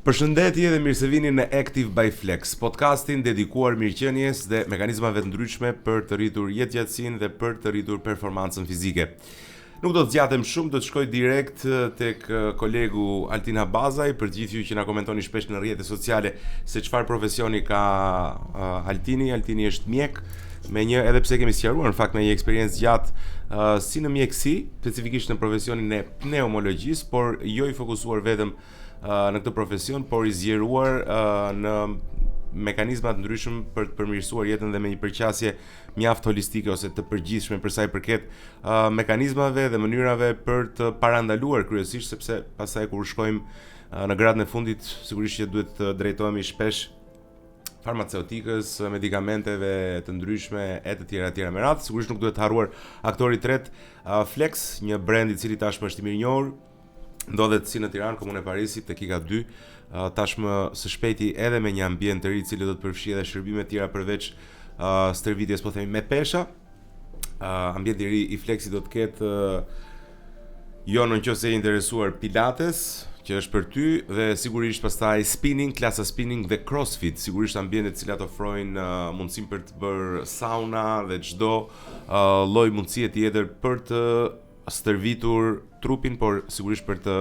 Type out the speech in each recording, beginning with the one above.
Përshëndetje dhe mirë se vini në Active by Flex, podcastin dedikuar mirëqenies dhe mekanizmave të ndryshme për të rritur jetëgjatësinë dhe për të rritur performancën fizike. Nuk do të zgjatem shumë, do të shkoj direkt tek kolegu Altin Habazaj, për gjithë ju që na komentoni shpesh në rrjetet sociale se çfarë profesioni ka Altini. Altini është mjek, me një, edhe pse kemi sqaruar në fakt me një eksperiencë gjatë si në mjekësi, specifikisht në profesionin e pneumologjisë, por jo i fokusuar vetëm në këtë profesion, por i zgjeruar në mekanizma të ndryshëm për të përmirësuar jetën dhe me një përqasje mjaft holistike ose të përgjithshme për sa i përket mekanizmave dhe mënyrave për të parandaluar kryesisht, sepse pastaj kur shkojmë në gradën e fundit, sigurisht që duhet të drejtohemi shpesh farmaceutikës, medikamenteve të ndryshme e të tjera me radhë. Sigurisht nuk duhet të harruar aktori i tretë, Flex, një brand i cili tashmë është i mirë njohur, ndodhet si në Tiranë, komunë e Parisit, tek IKA 2, tashmë së shpejti edhe me një ambient të ri i cili do të përfshijë edhe shërbime të tjera përveç stërvitjes, po themi me pesha. Ambienti i ri i Flexit do të ketë jo nëse je interesuar pilates, që është për ty, dhe sigurisht pastaj spinning, klasa spinning dhe crossfit, sigurisht ambiente të cilat ofrojnë mundësinë për të bërë sauna dhe çdo lloj mundësie tjetër për të stërvitur trupin, por sigurisht për të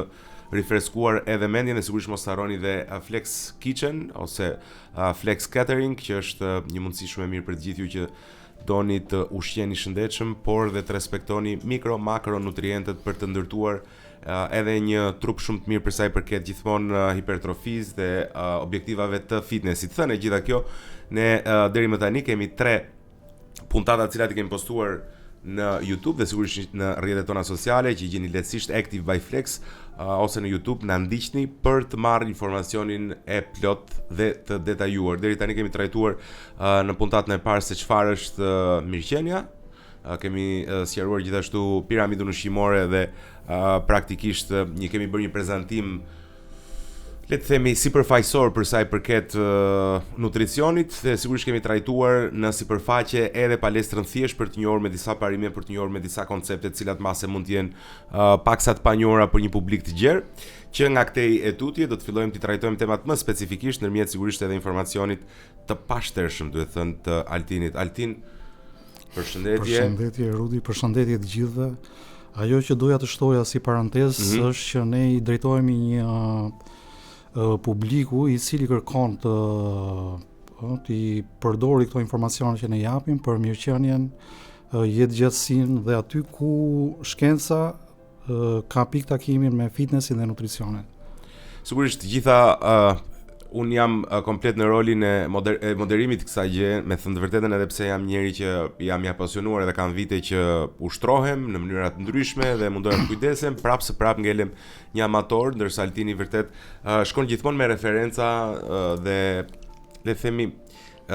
rifreskuar edhe mendjen, dhe sigurisht mos harroni dhe Flex Kitchen ose Flex Catering, që është një mundësi shumë e mirë për të gjithë ju që doni të ushqeni shëndetshëm, por dhe të respektoni mikro-makro nutrientët për të ndërtuar edhe një trup shumë të mirë për sa i përket gjithmonë hipertrofisë dhe objektivave të fitnessit. Thënë gjitha kjo, ne deri më tani kemi 3 puntata të cilat i kemi postuar në YouTube dhe sigurisht në rrjetet tona sociale që i gjeni lehtësisht Active by Flex ose në YouTube. Na ndiqni për të marrë informacionin e plot dhe të detajuar. Deri tani kemi trajtuar në puntatën e parë se çfarë është mirëqenia. Kemi sqaruar gjithashtu piramidën ushqimore dhe praktikisht kemi bërë një prezantim, le të themi, sipërfaqësor për sa i përket nutricionit, dhe sigurisht kemi trajtuar në sipërfaqe edhe palestrën thjesht për të njohur me disa parime, për të njohur me disa koncepte të cilat mase mund të jenë paksa të panjohura për një publik të gjerë, që nga këtej e tutje do të fillojmë të trajtojmë temat më specifikisht ndërmjet sigurisht edhe informacionit të pashtershëm, duhet thënë, të Altinit. Altin, përshëndetje. Përshëndetje Rudi, përshëndetje të gjithëve. Ajo që doja të shtoja si parantezë është që ne i drejtohemi një publiku i cili kërkon të përdori këto informacione që ne japim për mirëqenien, jetëgjatësinë dhe aty ku shkenca ka pikë takimin me fitnessin dhe nutricionin. Sigurisht gjitha unë jam komplet në rolin e moderimit të kësaj gjë, me thënë të vërtetën, edhe pse jam njeri që jam i apasionuar edhe kam vite që ushtrohem në mënyra të ndryshme dhe mundohem të kujdesem, prap ngelem një amator, ndërsa Altini vërtet shkon gjithmonë me referenca dhe le të themi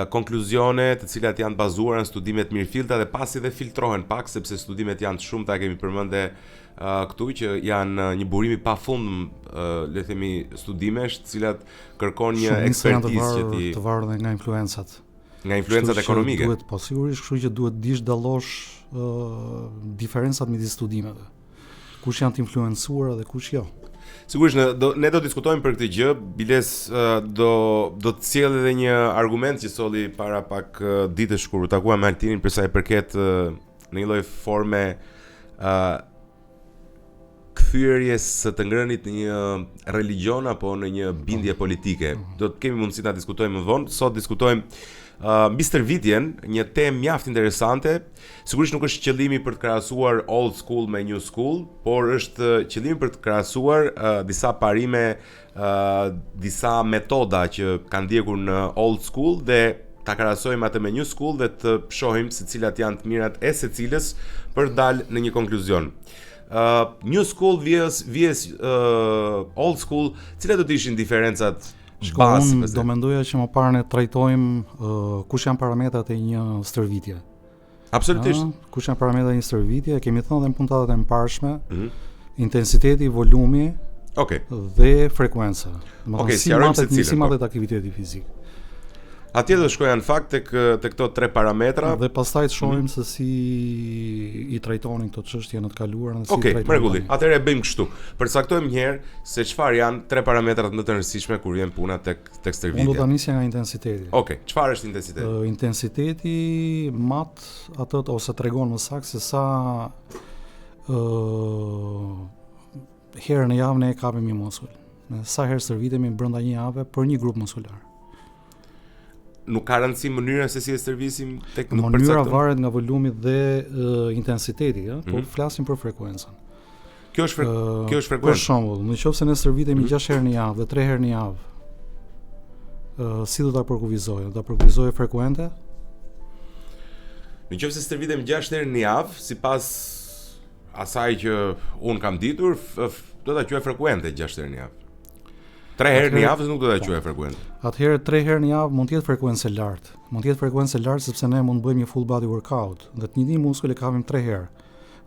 konkluzione të cilat janë bazuara në studime të mirëfillta dhe pasi dhe filtrohen pak, sepse studimet janë të shumta, kemi përmendë këtu që janë një burim i pafund, le të themi, studimesh të cilat kërkon një ekspertizë që ti të varur nga influencat. Nga influencat ekonomike. Duhet, po sigurisht, kështu që duhet dish dallosh diferencat midis studimeve. Kush janë të influencuara dhe kush jo. Sigurisht ne do diskutojmë për këtë gjë. Biles do të sjell edhe një argument që solli para pak ditësh kur u takua me Altinin për sa i përket në një lloj forme kthyrjes së të ngrënit në një religjion apo në një bindje politike. Do të kemi mundësi ta diskutojmë më vonë. Sot diskutojmë mbi stërvitjen, një temë mjaft interesante. Sigurisht nuk është qëllimi për të krahasuar old school me new school, por është qëllimi për të krahasuar disa parime, disa metoda që kanë ndjekur në old school dhe ta krahasojmë atë me new school dhe të shohim se cilat janë të mirat e secilës për të dalë në një konkluzion. New school vs old school, cilat do të ishin diferencat? Unë do mendoja që më parë ne trajtojmë kush janë parametrat e një stërvitje. Absolutisht. Kush janë parametrat e një stërvitje, kemi thënë edhe në puntatat e mëparshme, intensiteti, volumi, dhe frekuenca. Si matet aktiviteti fizik. Atje do shkoja në fakt tek këto 3 parametra dhe pastaj të shohim se si i trajtonin këto çështje në të kaluarën dhe si Okej, trajtojnë. mrekulli. Atëherë e bëjmë kështu. Përcaktojmë një herë se çfarë janë 3 parametrat më të rëndësishme kur vjen puna tek Unë do stërvitja. ta nisja nga intensiteti. Okej, çfarë është intensiteti? Intensiteti mat atë ose tregon më saktë se sa herë në javë ne e kapim një muskull. Sa herë stërvitemi brenda një jave për një grup muskular. Nuk ka rëndësi mënyra se si e stërvisim tek Mënyra varet nga volumi dhe intensiteti, po flasim për frekuencën. Kjo është kjo është Për frekuencë. shembull, nëse ne stërvitemi 6 herë në javë dhe 3 herë në javë, si do ta përkufizoj? Do ta përkufizoj frekuente? Nëse stërvitem 6 herë në javë, sipas asaj që un kam ditur, do ta quaj frekuente 6 herë në javë. 3 herë në javë nuk do ta quaj frekuente. Atëherë 3 herë në javë mund të jetë frekuencë e lartë. Mund të jetë frekuencë e lartë sepse ne mund të bëjmë një full body workout dhe të njëjtin muskull e kapim 3 herë.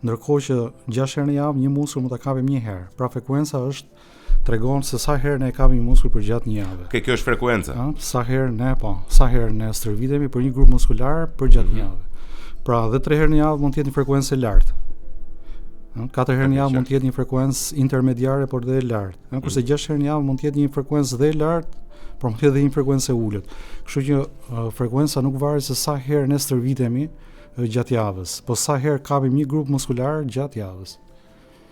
Ndërkohë që 6 herë në javë një muskull mund ta kapim 1 herë. Pra frekuenca tregon se sa herë ne kapim një muskull për gjatë një jave. Okej, kjo është frekuenca. Sa herë ne stërvitemi për një grup muskular për gjatë një jave. Pra dhe 3 herë në javë mund të jetë një frekuencë e lartë. 4 herë në javë mund të jetë një frekuencë intermediare por dhe e lartë. Kurse 6 herë në javë mund të jetë një frekuencë dhe e lartë, por mund të jetë edhe një frekuencë e ulët. Kështu që frekuenca nuk varet se sa herë ne stërvitemi gjatë javës, po sa herë kapim një grup muskular gjatë javës.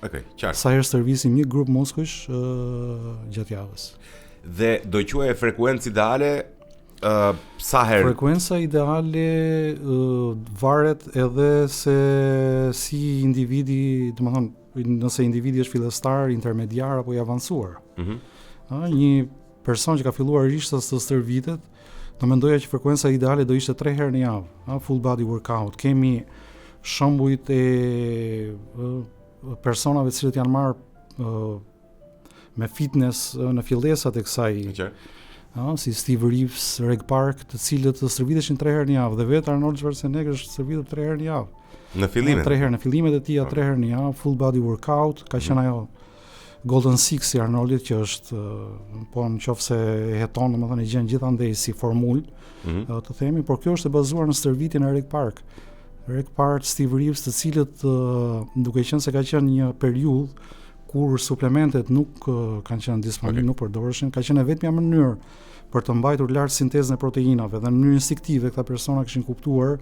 Okej, qartë. Sa herë stërvisim një grup muskush gjatë javës. Dhe do quaj frekuencë ideale sa herë? Frekuenca ideale varet edhe se si individi, domethënë, nëse individi është fillestar, intermediar apo i avancuar. Një person që ka filluar rishtas të stërvitet, do mendoja që frekuenca ideale do ishte 3 herë në javë, full body workout. Kemi shembujt e personave të cilët janë marrë me fitness në fillesat e kësaj. Si Steve Reeves, Reg Park, të cilët stërviteshin 3 herë në javë dhe vetë Arnold Schwarzenegger është stërvitur 3 herë në javë. Në fillimet. 3 herë në fillimet e tij, 3 herë në javë, full body workout, ka qenë ajo Golden Six i Arnoldit që është po nëse e heton, domethënë e gjen gjithandej si formulë, të themi, por kjo është e bazuar në stërvitjen e Reg Park. Reg Park, Steve Reeves, të cilët duke qenë se ka qenë një periudhë kur suplementet nuk kanë qenë disponible, nuk përdoreshin, ka qenë vetëm mënyrë për të mbajtur lart sintezën e proteinave dhe në mënyrë instinktive këta persona kishin kuptuar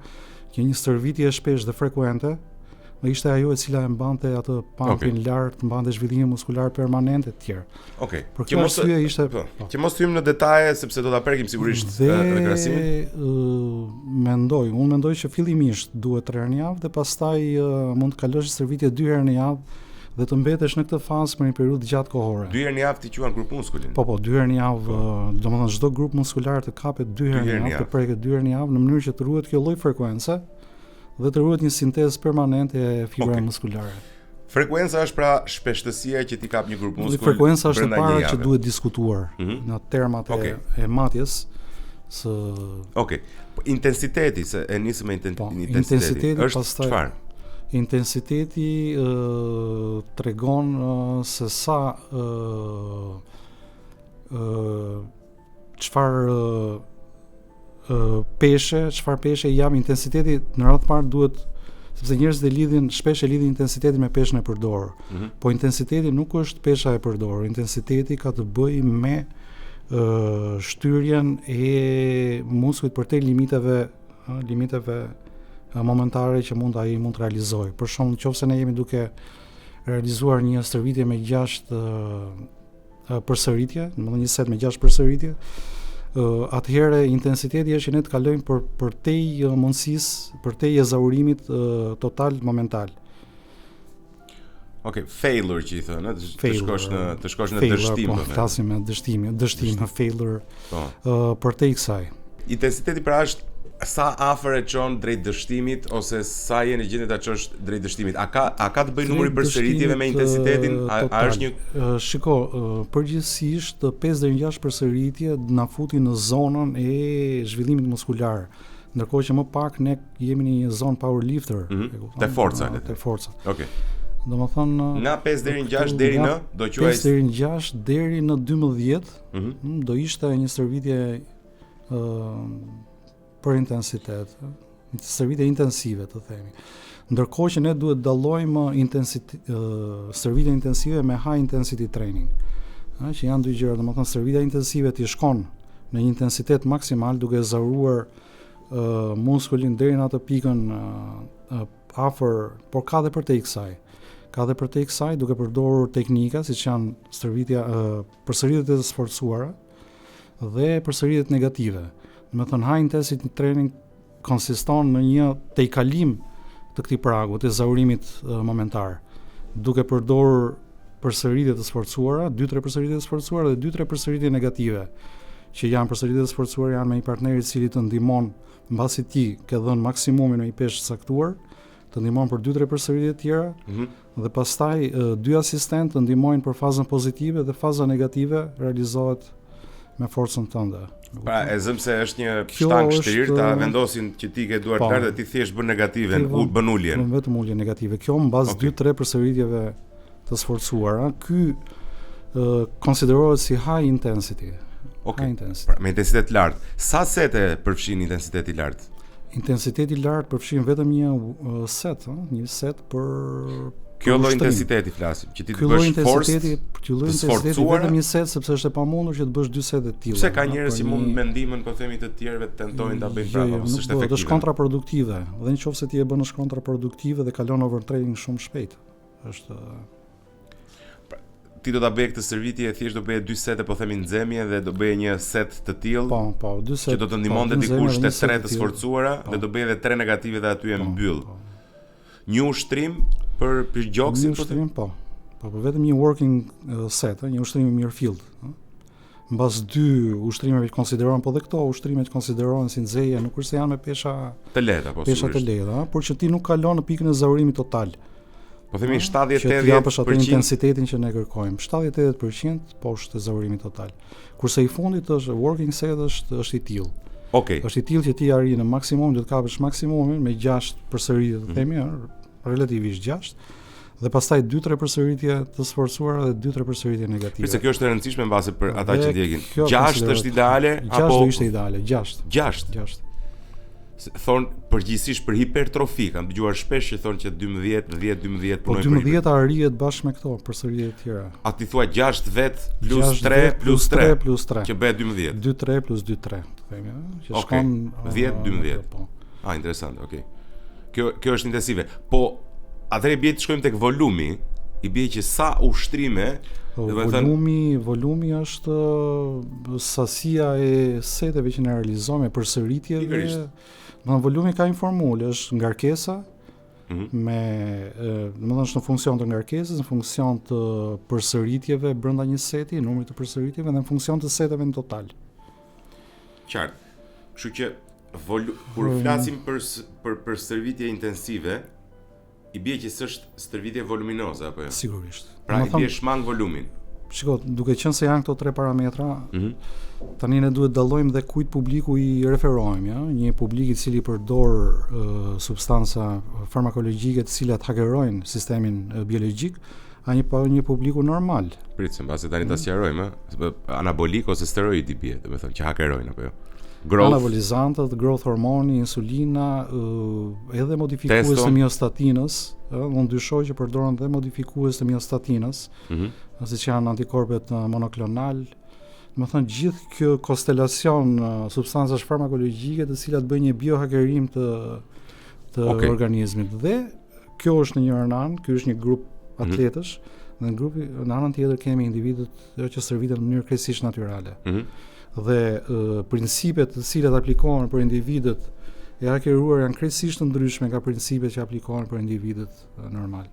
që një stërvitje e shpeshtë dhe frekuente ishte ajo e cila e mbante atë pumpin lart, mbante zhvillimin muskular permanent e tjerë. Okej. Por kjo arsye ishte që mos hyjmë në detaje sepse do ta prekim sigurisht regresimin. Unë mendoj që fillimisht duhet 3 herë në javë dhe pastaj mund të kalosh stërvitje 2 herë në javë dhe të mbetesh në këtë fazë për një periudhë gjatë kohore. 2 herë në javë ti quan grup muskulin. Po, 2 herë në javë, domethënë çdo grup muskular të kapet 2 herë në javë, të preket 2 herë në javë në mënyrë që të ruhet kjo lloj frekuence dhe të ruhet një sintezë permanente e fibrave muskulare. Frekuenca është pra shpeshtësia që ti kap një grup muskull. Frekuenca është e para që duhet diskutuar në termat e matjes së. Okej. Intensiteti, se e nisëm me intensiteti. Është çfarë? Intensiteti tregon se sa çfarë peshe jam. Intensiteti në radhë të parë duhet, sepse njerëzit shpesh e lidhin intensitetin me peshën e përdorur. Po intensiteti nuk është pesha e përdorur. Intensiteti ka të bëjë me shtyrjen e muskulit përtej limiteve momentare që ai mund të realizojë. Për shembull, nëse ne jemi duke realizuar një stërvitje me 6 përsëritje, domethënë një set me 6 përsëritje, atëherë intensiteti është që ne të kalojmë përtej mundësisë, përtej ezaurimit total momental. Okej, failure që i thënë, të shkosh në dështim. Po, flasim me dështim, failure. Përtej kësaj. Intensiteti pra është sa afër e çon drejt dështimit ose sa je në gjendje ta çosh drejt dështimit. A ka të bëjë numri përsëritjeve me intensitetin? A është një shiko, përgjithsisht 5 deri në 6 përsëritje na futin në zonën e zhvillimit muskular. Ndërkohë që më pak ne jemi në një zonë powerlifter, te forca. Okej. Domethënë nga 5 deri në 6 deri në do quaj 5 deri në 6 deri në 12, do ishte një stërvitje për intensitet, stërvitje intensive të themi. Ndërkohë që ne duhet dallojmë stërvitje intensive me high intensity training. Që janë dy gjëra, domethënë stërvitja intensive ti shkon në një intensitet maksimal duke zaruar muskulin deri në atë pikën afër, por ka dhe për te i kësaj duke përdorur teknika siç janë stërvitja përsëritjet e sforcuara dhe përsëritjet negative. Domethënë high intensity training konsiston në një tejkalim të këtij pragu të zaurimit momentar, duke përdorur përsëritje të sforcuara, 2-3 përsëritje të sforcuara dhe 2-3 përsëritje negative, që janë përsëritje të sforcuara janë me një partner i cili të ndihmon mbasi ti ke dhënë maksimumin në një peshë caktuar, të ndihmon për 2-3 përsëritje tjera, dhe pastaj 2 asistent të ndihmojnë për fazën pozitive dhe faza negative realizohet me forcën tënde. Pra, e zëm se është një shtang shtrirë, ta vendosin që ti ke duart lartë dhe ti thjesht bën negative, bën uljen. Vetëm ulje negative. Kjo mbas 2-3 përsëritjeve të sforcuara, ky konsiderohet si high intensity. High intensity. Pra, me intensitet lartë. Sa sete përfshin intensiteti lartë? Intensiteti lartë përfshin vetëm një set, një set për kjo lloj intensiteti flasim, që ti të bësh forcë. Ky lloj intensiteti vetëm një set sepse është e pamundur që të bësh 2 sete të tilla. Pse ka njerëz që mund mendimin po themi të tjerëve të tentojnë ta bëjnë prapë, ose është efektive. Është kontraproduktive. Dhe nëse ti e bën është kontraproduktive dhe kalon overtraining shumë shpejt. Është ti do ta bëje këtë stërvitje, thjesht do bëje 2 sete po themi nxemje dhe do bëje një set të tillë. Po, 2 set. Që do të ndihmonte dikush te 3 të sforcuara dhe do bëje edhe 3 negative dhe aty e mbyll. Një ushtrim për gjoksin po them? Po, vetëm një working set, një ushtrim i mirë field. Mbas 2 ushtrime që konsiderohen, po dhe këto ushtrime që konsiderohen si nxehje, nuk është se janë me pesha të lehta, po pesha të lehta, por që ti nuk kalon në pikën e zaurimit total. Po themi 70-80% që ti japësh atë intensitetin që ne kërkojmë. 70-80% poshtë të zaurimit total. Kurse i fundit është working set është i tillë. Okej. Është i tillë që ti arrin në maksimum, do të kapësh maksimumin me 6 përsëritje, të themi, relativisht 6, dhe pastaj 2-3 përsëritje të sforcuara dhe 2-3 përsëritje negative. Përse kjo është e rëndësishme mbase për ata që ndjekin. 6 është ideale 6 apo 6 do ishte ideale, 6. Thon përgjithsisht për hipertrofi, kam dëgjuar shpesh që thonë që 12 punojnë. Po 12 arrihet bashkë me këto përsëritje të tjera. A ti thua 6 vet plus 3 plus 3 plus 3 që bëhet 12. 2-3 plus 2-3, të themi, që shkon 10-12. Po. Interesant, okay. Kjo është intensive. Po atëherë bie të shkojmë tek volumi, i bie që sa ushtrime, volumi është sasia e seteve që ne realizojmë, përsëritjeve. Domethënë volumi ka një formulë, është ngarkesa me, domethënë është në funksion të ngarkesës, në funksion të përsëritjeve brenda një seti, numrit të përsëritjeve dhe në funksion të seteve në total. Qartë. Kështu që kur flasim për stërvitje intensive, i bie që s'është stërvitje voluminoze apo jo? Sigurisht. Pra i bie shmang volumin. Shiko, duke qenë se janë këto 3 parametra, tani ne duhet dallojmë dhe kujt publiku i referojmë, ja? Një publik i cili përdor substanca farmakologjike të cilat hakerojnë sistemin biologjik, a një publiku normal. Prit, se mbase tani ta sqarojmë, anabolik ose steroid i bie, domethënë që hakerojnë apo jo? Anabolizantët, growth hormoni, insulina, edhe modifikues të miostatinës, unë dyshoj që përdoren dhe modifikues të miostatinës, siç janë antikorpet monoklonal. Domethënë gjithë kjo konstelacion substancash farmakologjike të cilat bëjnë një biohakerim të organizmit. Dhe kjo është në një anë, ky është një grup atletësh, dhe në anën tjetër kemi individët që stërviten në mënyrë krejtësisht natyrale. Dhe principet të cilat aplikohen për individët e hakeruar janë krejtësisht të ndryshme nga principet që aplikohen për individët normal.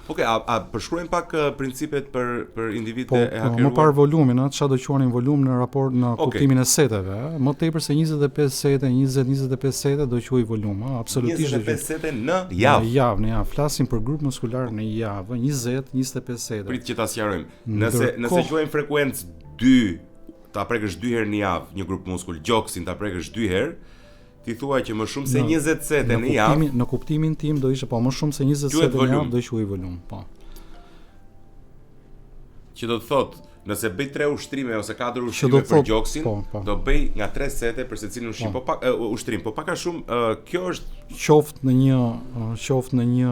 A përshkruajmë pak principet për individët e hakeruar? Më parë volumin, çfarë do quajmë volum në raport në kuptimin e seteve, më tepër se 25 sete, 20-25 sete do quaj volum, absolutisht. 25 sete në javë. Në javë, flasim për grup muskular në javë, 20-25 sete. Prit që ta sqarojmë. Nëse quajmë frekuencë 2, ta prekësh 2 herë në javë një grup muskull, gjoksin ta prekësh 2 herë, ti thua që më shumë se 20 sete në javë. Në kuptimin tim do ishte po më shumë se 20 sete në javë do quhej volum, po. Që do të thotë nëse bëj 3 ushtrime ose 4 Që ushtrime do për thot- gjoksin, po. do bëj nga 3 sete për secilin ushtrim, ushtrim, po pak a shumë kjo është qoftë në një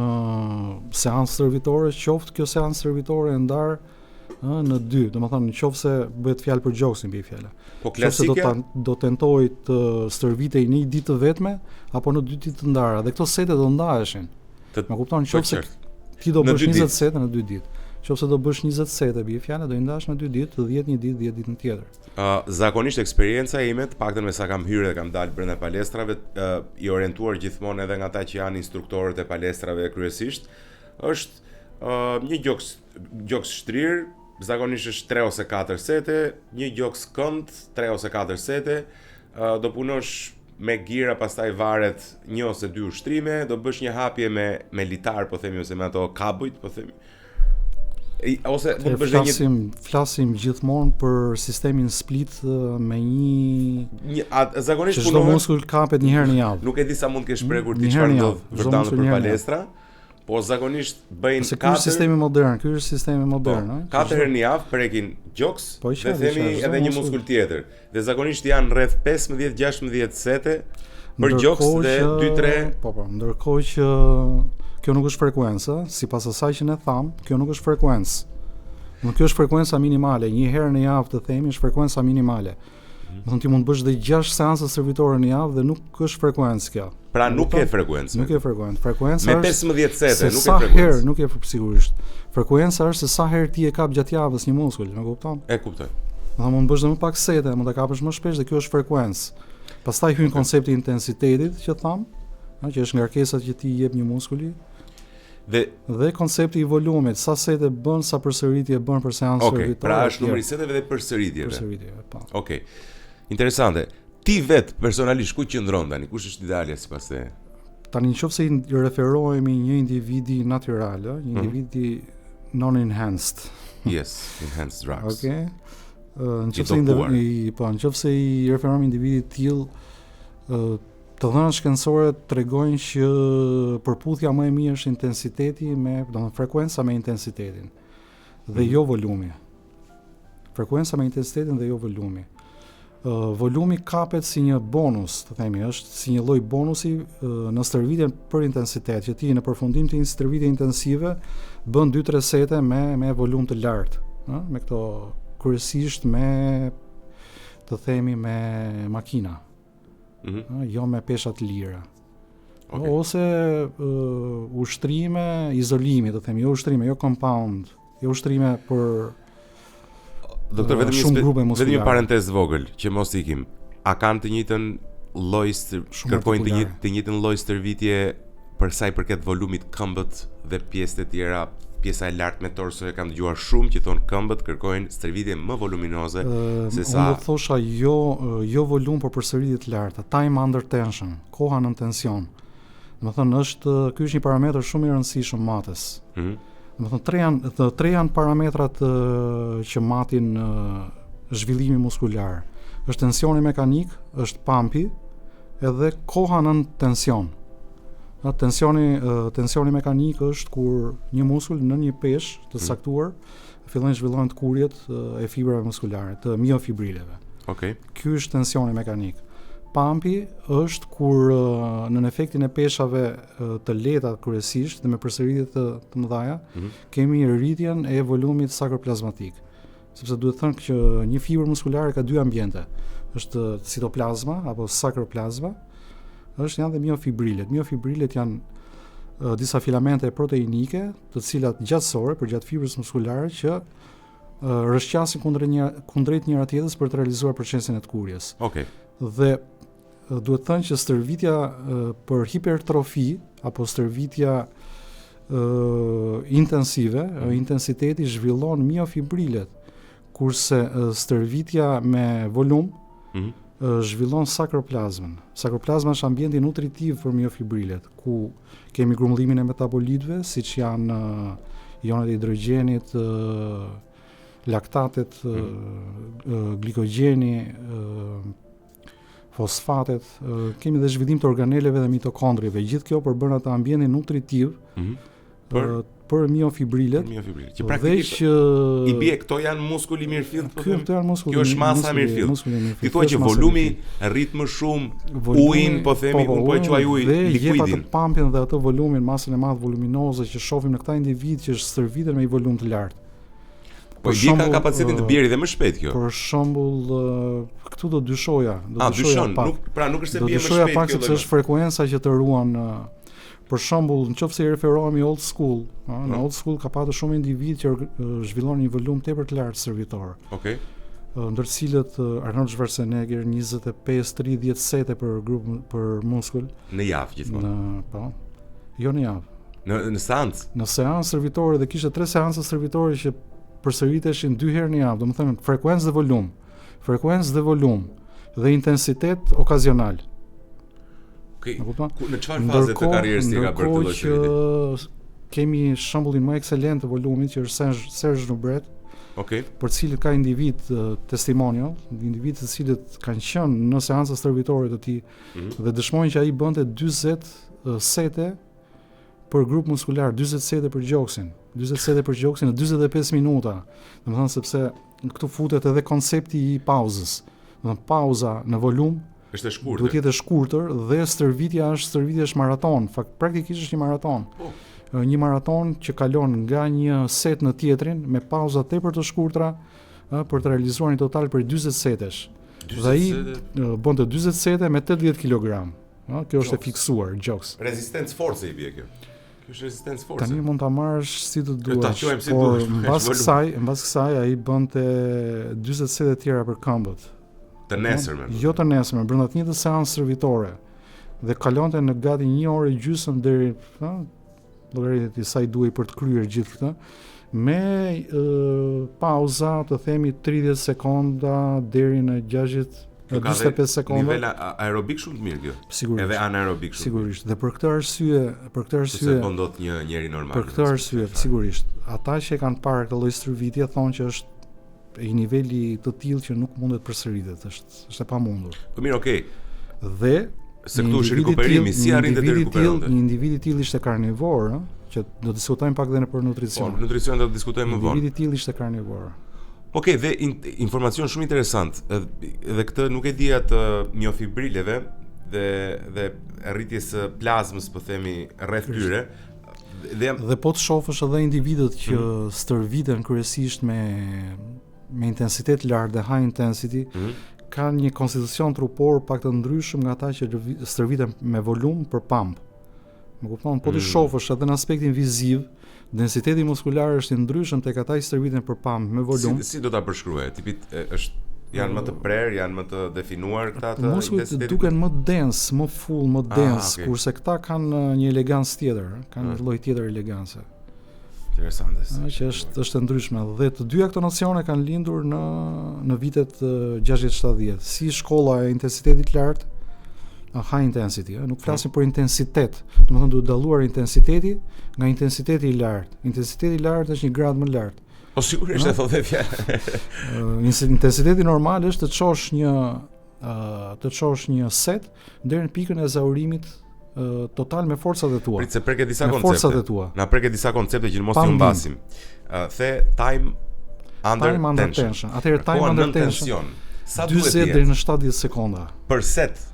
seancë servitore, qoftë kjo seancë servitore e ndar në 2, domethënë nëse bëhet fjalë për gjoksin, bëj fjalë. po Nëse klasike. do tentoj të stërvitej në një ditë të vetme apo në 2 ditë të ndara, dhe këto sete do ndaheshin. Më kupton, nëse ti do Në bësh 2 20 ditë. sete në 2 ditë. Nëse do bësh 20 sete, bëj fjalë, do i ndash në 2 ditë, 10 një ditë, 10 ditë në tjetër. Zakonisht eksperienca ime, të paktën me sa kam hyrë dhe kam dalë brenda palestrave, i orientuar gjithmonë edhe nga ata që janë instruktorët e palestrave kryesisht, është një gjoks shtrir, zakonisht është 3 ose 4 sete, një gjoks kënd, 3 ose 4 sete, do punosh me gira, pastaj varet 1 ose 2 ushtrime, do bësh një hapje me litar, po themi, ose me ato kabujt, po themi. Ose mund të bësh edhe flasim gjithmonë për sistemin split me zakonisht çdo muskull kapet një herë në javë. Nuk e di sa mund të kesh prekur ti Një çfarë herë në do javë, çdo vërtetë muskull për një herë në palestra, po zakonisht bëjnë Se ky është sistemi modern, ëh. 4 herë në javë prekin gjoks Po, i dhe qartë, themi çdo edhe një muskull. muskull tjetër. Dhe zakonisht janë rreth 15-16 sete për gjoks dhe 2-3. Po, ndërkohë që kjo nuk është frekuencë, sipas asaj që ne tham, kjo nuk është frekuencë. Nuk kjo është frekuenca minimale, një herë në javë të themi është frekuenca minimale. Do thonë ti mund të bësh dhe 6 seanca servitore në javë dhe nuk është frekuencë kjo. Pra nuk ke frekuencë. Nuk e frekuencë. Frekuenca me është 15 sete, nuk e sa frekuencë. herë, nuk e sigurisht. Frekuenca është se sa herë ti e kap gjatë javës një muskull, më kupton? E kuptoj. Do mund të bësh dhe më pak sete, mund ta kapësh më shpesh dhe kjo është frekuencë. Pastaj hyn koncepti i intensitetit që tham, që është ngarkesat që ti i jep një muskuli. Dhe koncepti i volumit, sa sete bën, sa përsëritje bën për seancë servitore. Pra është numri i seteve dhe përsëritjeve. Përsëritjeve, po. Okej. Interesante. Ti vet personalisht ku qëndron tani? Kush është idealja sipas teje? Tani nëse i referohemi një individi natyral, një individi non-enhanced. Yes, enhanced drugs. Okej. Nëse i referohemi individit tillë, të dhënat shkencore tregojnë që përputhja më e mirë është intensiteti domethënë frekuenca me intensitetin dhe jo volumi. Frekuenca me intensitetin dhe jo volumi. Volumi kapet si një bonus, të themi, është si një lloj bonusi në stërvitjen për intensitet, që ti në përfundim të një stërvitje intensive bën 2-3 sete me volum të lartë, me këto kryesisht me, të themi, me makina. Jo me pesha të lira. Okay. Ose ushtrime izolimi, të themi, jo ushtrime, jo compound, jo ushtrime për Doktor, vetëm një parantezë vogël që mos ikim. A kanë të njëjtën lloj kërkojnë të njëjtën lloj stërvitje për sa i përket volumit këmbët dhe pjesët e tjera? Pjesa e lartë me torso e kam dëgjuar shumë që thon këmbët kërkojnë stërvitje më voluminoze se sa. Unë do thosha jo volum, por përsëritje të larta, time under tension, koha në tension. Domethënë ky është një parametër shumë i rëndësishëm mates. Domethënë tre janë parametrat që matin zhvillimi muskular. Është tensioni mekanik, është pampi, edhe koha në tension. Tensioni mekanik është kur një muskull në një peshë të saktuar fillojnë zhvillohen të kurjet e fibrave muskulare, të miofibrileve. Okej. Ky është tensioni mekanik. Pampi është kur në efektin e peshave të lehta kryesisht dhe me përsëritje të mëdha, kemi rritjen e volumit sakroplazmatik. Sepse duhet thënë që një fibër muskulare ka 2 ambiente. Është citoplazma apo sakroplazma, janë dhe miofibrilet. Miofibrilet janë disa filamente proteinike, të cilat gjatësore për gjatë fibrës muskulare që rrëshqasin kundrejt njëra tjetrës për të realizuar procesin e të kurjes. Okej. Dhe duhet thënë që stërvitja për hipertrofi apo stërvitja intensive, intensiteti zhvillon miofibrilet, kurse stërvitja me volum zhvillon sakroplazmën. Sakroplazma është ambienti nutritiv për miofibrilet, ku kemi grumbullimin e metabolitëve, siç janë ionet e hidrogjenit, laktatet, glikogjeni, fosfatet, kemi dhe zhvillim të organeleve dhe mitokondrieve. Gjithë kjo përbën atë ambientin nutritiv për për miofibrilet. Që praktikisht i bie këto janë muskul i mirëfillt, Këto janë muskul. Kjo është masa e mirëfillt. Ti thua që volumi rrit më shumë ujin, po themi, unë po e quaj ujë likuidin. Dhe jep atë pumpin dhe atë volumin, masën e madhe voluminoze që shohim në këta individ që stërviten me një volum të lartë. Po i ka kapacitetin të bjerë dhe më shpejt kjo. Për shembull, këtu do dyshoja, dyshon, nuk është se bie më shpejt kjo. Dyshoja pak sepse është frekuenca që të ruan. Për shembull, nëse i referohemi old school, në old school ka patur shumë individ që zhvillonin një volum tepër të lartë servitor. Okej. Ndër të cilët Arnold Schwarzenegger 25-30 sete për muskull në javë gjithmonë. Po. Jo në javë. Në seancë. Në seancë servitore dhe kishte 3 seanca servitore që përsëriteshin 2 herë në javë, domethënë frekuencë dhe volum dhe intensitet okazional. Okej. Në çfarë faze të karrierës ti ka bërë këtë lloj që kemi shembullin më ekselent të volumit që është Serge Nubret. Okej. Për cilët ka individ testimonial, individ të cilët kanë qenë në seanca servitore të tij dhe dëshmojnë që ai bënte 40 sete për grup muskular, 40 sete për gjoksin. 40 sete për gjoksin në 45 minuta. Domethënë sepse këtu futet edhe koncepti i pauzës. Domethënë pauza në volum është e shkurtër. Duhet jetë e shkurtër dhe stërvitja është maraton. Fakt praktikisht është një maraton. Një maraton që kalon nga një set në tjetrin me pauza tepër të shkurtra për të realizuar një total për 40 setesh. Dhe ai bënte 40 sete me 80 kg. Kjo është e fiksuar, gjoks. Rezistencë force i bie kjo. Kjo është rezistencë force. Tani mund ta marrësh si të duash. Ta quajmë si duash. Mbas kësaj ai bënte 40 sete tjera për këmbët. Të nesërme. Jo të nesërme, brenda të njëjtës seancë servitore. Dhe kalonte në gati 1 orë e gjysmë deri, llogaritet i saj duhej për të kryer gjithë këtë, me pauza, të themi 30 sekonda deri në 45 sekonda. Nivel aerobik shumë të mirë kjo. Sigurisht. Edhe anaerobik shumë. Sigurisht. Dhe për këtë arsye, se po ndot një njeri normal. Për këtë arsye, sigurisht. Ata që kanë parë këtë lloj stërvitje thonë që është i niveli të tillë që nuk mundet përsëritet, është e pamundur. Po mirë, okay. Dhe se këtu është rikuperimi, si arrinte të rikuperonte? Një individ i tillë ishte karnivor, që do të diskutojmë pak edhe për nutricion. Po, nutricion do të diskutojmë më vonë. Individi i tillë ishte karnivor. Okej, dhe informacion shumë interesant. Dhe këtë nuk e di atë miofibrileve dhe rritjes së plazmës, po themi, rreth tyre. Dhe po të shohësh edhe individët që stërviten kryesisht me intensitet lartë dhe high intensity, kanë një konstitucion trupor pak të ndryshëm nga ata që stërviten me volum për pump. Më kupton? Po të shohësh edhe në aspektin viziv, densiteti muskular është i ndryshëm tek ata që stërviten për pump me volum. Si do ta përshkruaj? Tipit janë më të prerë, janë më të definuar këta të intensitetit. Duken më dens, më full, më dens, kurse këta kanë një elegancë tjetër, kanë një lloj tjetër elegancë. Interesante. Që është e ndryshme dhe të dyja këto nocione kanë lindur në vitet 60-70, si shkolla e intensitetit lartë, high intensity, nuk flasim për intensitet. Domethënë duhet dalluar intensiteti nga intensiteti i lartë. Intensiteti i lartë është një grad më lart. Po sigurisht e thotë fjalë. Intensiteti normal është të çosh një set deri në pikën e ezaurimit total me forcat e tua. Prit se preket disa koncepte. Na preket disa koncepte që mos i humbasim. The time under tension. Atëherë time under tension. Sa duhet të jetë? 40 deri në 70 sekonda. Për set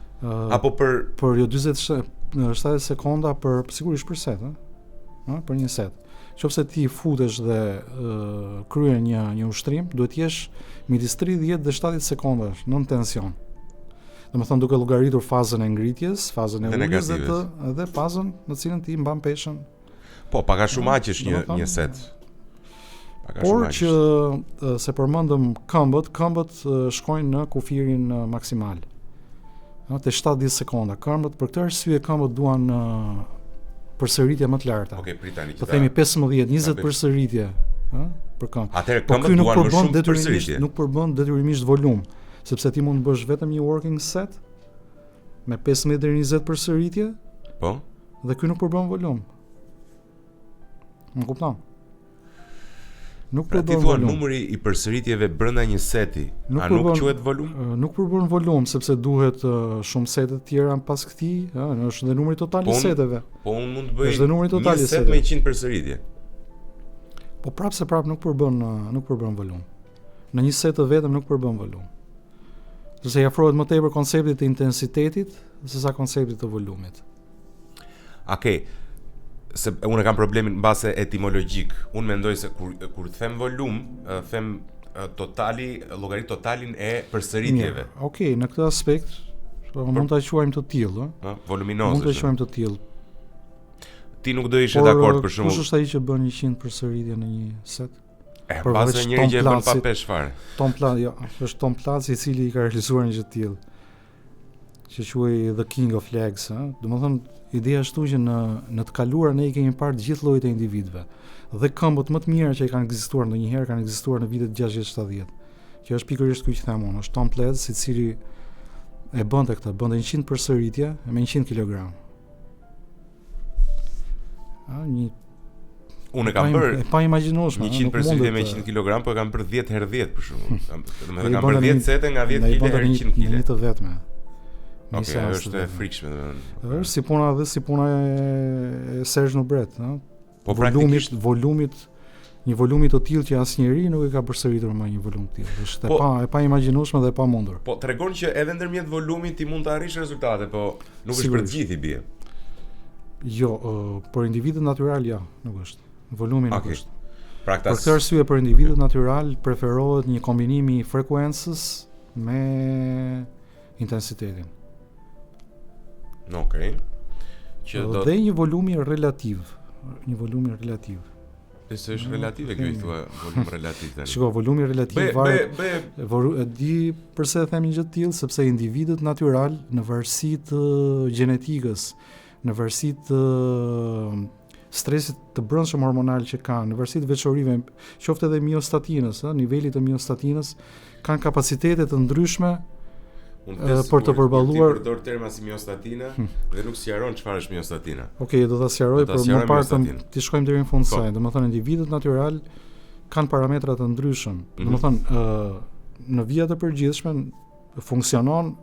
apo për jo 70 sekonda për sigurisht për set, për një set. Nëse ti futesh dhe kryen një ushtrim, duhet të jesh midis 30 dhe 70 sekondash në tension. Domethënë duke llogaritur fazën e ngritjes, fazën e uljes dhe fazën në cilën ti mban peshën. Po, pak a shumë aqesh një set. Por që se përmendëm këmbët shkojnë në kufirin maksimal. Te 70 sekonda. Këmbët për këtë arsye këmbët duan përsëritje më të larta. Okej, pritani që po themi 15-20 përsëritje, për këmbë. Atëherë këmbët duan më shumë përsëritje. Nuk përbën detyrimisht volum, sepse ti mund të bësh vetëm një working set me 15 deri 20 përsëritje. Po. Dhe ky nuk përbën volum. Më kupton? Nuk përbën volum. Numri i përsëritjeve brenda një seti, nuk quhet volum? Nuk përbën volum sepse duhet shumë sete të tjera pas këtij, është dhe numri total i seteve. Po unë mund të bëj një set me 100 përsëritje. Po prapë nuk përbën volum. Në një set të vetëm nuk përbën volum. Sepse i afrohet më tepër konceptit të intensitetit sesa konceptit të volumit. Okej. Se unë kam problemin mbase etimologjik. Unë mendoj se kur them volum, them llogarit totalin e përsëritjeve. Okej, në këtë aspekt mund ta quajmë të tillë, voluminoze. Mund ta quajmë të tillë. Ti nuk do ishe dakord për shembull. Kush është ai që bën 100 përsëritje në një set? Mbase njëri që e bën pa pesh fare. Tom Placi, është Tom Placi i cili i ka realizuar një gjë të tillë. Që quhej The King of Legs, domethënë ideja është që në të kaluar ne i kemi parë të gjithë llojet e individëve dhe këmbët më të mira që kanë ekzistuar ndonjëherë kanë ekzistuar në vitet 60-70. Që është pikërisht ky që them unë, është Tom Placi i cili e bënte 100 përsëritje me 100 kg. Unë kam bërë e pa imagjinueshme 100 përsëritje me 100 kg, po e kam bërë 10 herë 10 për shembull. Domethënë kam bërë 10 sete nga 10 kg herë 100 kg. Një të vetme. Okej, është e frikshme domethënë. Është si puna e Serge Nubret, ëh. Po praktikisht volumit një volumi të tillë që asnjëri nuk e ka përsëritur më një volum të tillë. Është e pa imagjinueshme dhe e pamundur. Po tregon që edhe ndërmjet volumit ti mund të arrish rezultate, po nuk është për të gjithë i bie. Jo, për individët natyral nuk është. Volumi nuk është. Për këtë arsye për individët natyral preferohet një kombinim i frekuencës me intensitetin. Okej. Dhe një volumi relativ. Se është relative kjo i thua, volum relativ tani. Shiko, volumi relativ varet. Di pse e them një gjë të tillë, sepse individët natyral në varësi të gjenetikës, në varësi të stresit të brendshëm hormonal që kanë, në varësi të veçorive, qoftë edhe miostatinës, nivelit të miostatinës, kanë kapacitete të ndryshme për të përballuar. Ti përdor terma si miostatina dhe nuk sqaron çfarë është miostatina. Okej, do ta sqaroj, por më parë ti shkojmë deri në fund saj. Domethënë individët natyral kanë parametra të ndryshëm. Domethënë në vija të përgjithshme funksionon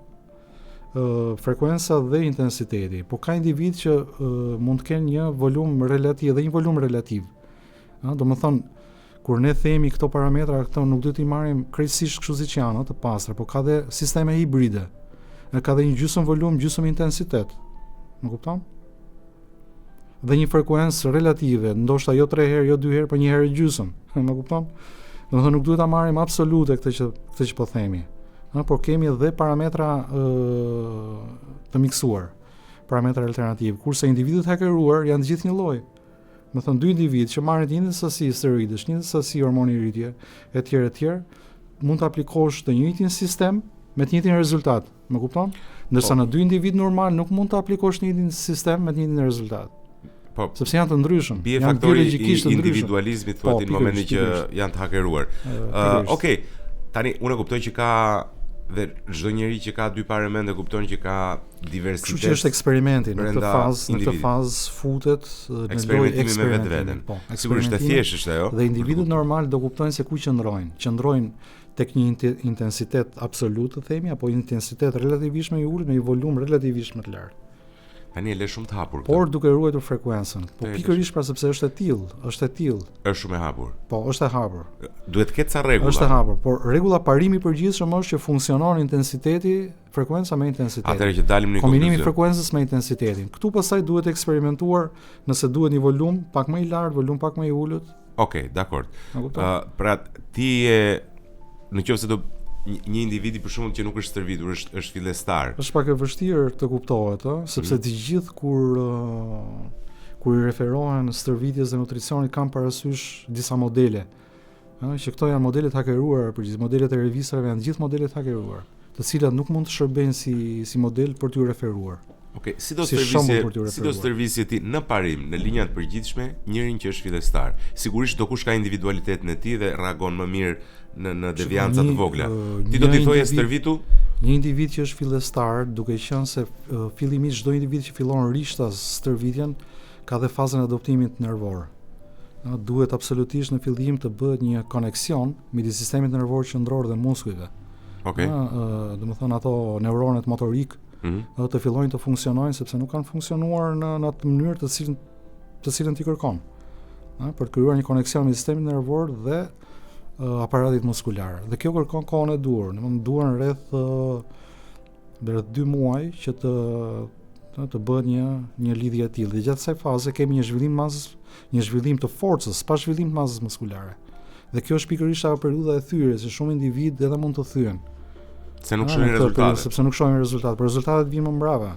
frekuenca dhe intensiteti, po ka individ që mund të kenë një volum relativ dhe një volum relativ. Domethënë kur ne themi këto parametra, këto nuk duhet i marrim krejtësisht kështu siç janë, të pastra, por ka dhe sisteme hibride. Ka dhe një gjysmë volum, gjysmë intensitet. Më kupton? Dhe një frekuencë relative, ndoshta jo 3 herë, jo 2 herë, por 1 herë gjysmë. Më kupton? Domethënë nuk duhet ta marrim absolute këtë që po themi. Por kemi edhe parametra të miksuar, parametra alternativ, kurse individët hakeruar janë të gjithë një lloj. Më thënë, 2 individ që marrin një sasi steroidësh, një sasi hormoni rritje, etj, mund të aplikosh të njëjtin sistem me të njëjtin rezultat. Më kupton? Ndërsa në 2 individ normal nuk mund të aplikosh një njëjtin sistem me të njëjtin rezultat. Po, sepse janë të ndryshëm. Bie faktori i individualizmit thuhet në momentin që janë të hakeruar. Okej. Tani unë e kuptoj që ka dhe çdo njeri që ka 2 parë mend e kupton që ka diversitet. Kështu që është eksperimenti në këtë fazë futet në lloj eksperimenti. Po, sigurisht e thjeshtë është ajo. Dhe individët normal do kuptojnë se ku qëndrojnë. Qëndrojnë tek një intensitet absolut, të themi, apo intensitet relativisht më i ulët me një volum relativisht më të lartë. Tani e le shumë të hapur këtë. Por duke ruajtur frekuencën. Po pikërisht pra sepse është e tillë. Është shumë e hapur. Po, është e hapur. Duhet të ketë ca rregulla. Është e hapur, por rregulla parimi i përgjithshëm është që funksionon intensiteti, frekuenca me intensitetin. Atëherë që dalim në kombinimi i frekuencës me intensitetin. Këtu pastaj duhet eksperimentuar nëse duhet një volum pak më i lartë, volum pak më i ulët. Okej, dakor. Pra ti nëse do një individi për shembull që nuk është stërvitur, është fillestar. Është pak e vështirë të kuptohet, sepse të gjithë kur i referohen stërvitjes dhe nutricionit kanë parasysh disa modele. Që këto janë modelet hakeruara, përgjithësisht modelet e revistave janë gjithë modelet hakeruar, të cilat nuk mund të shërbejnë si model për t'u referuar. Okej, si do stërvisje ti në parim, në linja të përgjithshme, njërin që është fillestar. Sigurisht do kush ka individualitetin e tij dhe reagon më mirë në devianca të vogla. Ti do t'i thoje stërvitu? Një individ që është fillestar, duke qenë se fillimisht çdo individ që fillon rishtas stërvitjen ka dhe fazën e adoptimit nervor. Duhet absolutisht në fillim të bëhet një koneksion midis sistemit nervor qendror dhe muskujve. Okej. Domethënë ato neuronet motorik të fillojnë të funksionojnë sepse nuk kanë funksionuar në atë mënyrë të cilën ti kërkon. për të krijuar një koneksion me sistemin nervor dhe aparatit muskular. Dhe kjo kërkon kohën e duhur, domethënë duhen rreth 2 muaj që të bëhet një lidhje e tillë. Dhe gjatë kësaj faze kemi një zhvillim të forcës, pa zhvillim të masës muskulare. Dhe kjo është pikërisht ajo periudha e thyrjes, që shumë individ edhe mund të thyen. Se nuk shohin rezultate. Sepse nuk shohin rezultate, por rezultatet vijnë më mbrapa.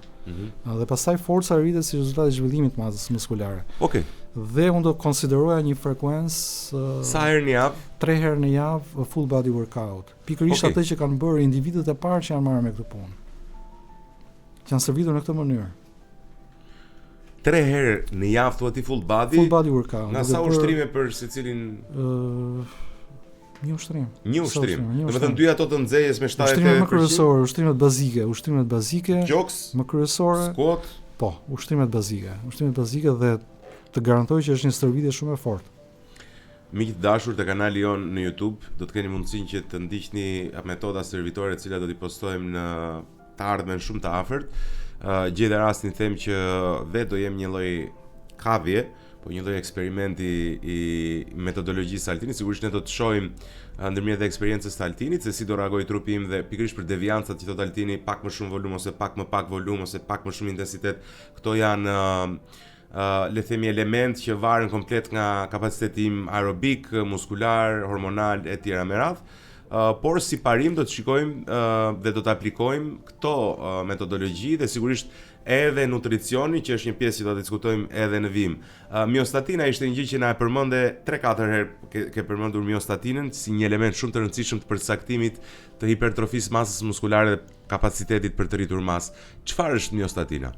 Dhe pastaj forca rritet si rezultat e zhvillimit të masës muskulare. Okej. Dhe unë do konsideroja një frekuencë sa herë në javë? 3 herë në javë full body workout. Pikërisht atë që kanë bërë individët e parë që janë marrë me këtë punë. Që janë servitur në këtë mënyrë. 3 herë në javë thua ti full body? Full body workout. Nga sa ushtrime për secilin? Një ushtrim. Një ushtrim. Domethënë dy ato të nxehjes me 70%. Ushtrimet më kryesore, ushtrimet bazike, gjoks, më kryesore. Squat. Po, ushtrimet bazike dhe të garantoj që është një stërvitje shumë e fortë. Miqtë dashur të kanali jon në YouTube, do të keni mundësinë që të ndiqni metoda servitore të cilat do t'i postojmë në të ardhmen shumë të afërt. Gjej rastin them që vetë do jem një lloj kavje, po një lloj eksperimenti i metodologjisë së Altinit. Sigurisht ne do të shohim ndërmjet eksperiencës së Altinit se si do reagojë trupi im dhe pikërisht për deviancat që thot Altini, pak më shumë volum ose pak më pak volum ose pak më shumë intensitet. Këto janë le themi element që varen komplet nga kapaciteti im aerobik, muskular, hormonal e tjera me radhë. Por si parim do të shikojmë dhe do të aplikojmë këto metodologji dhe sigurisht edhe nutricioni që është një pjesë që do të diskutojmë edhe në vim. Miostatina ishte një gjë që na e përmende 3-4 herë ke përmendur miostatinën si një element shumë të rëndësishëm të përcaktimit të hipertrofisë masës muskulare dhe kapacitetit për të rritur masë. Çfarë është miostatina?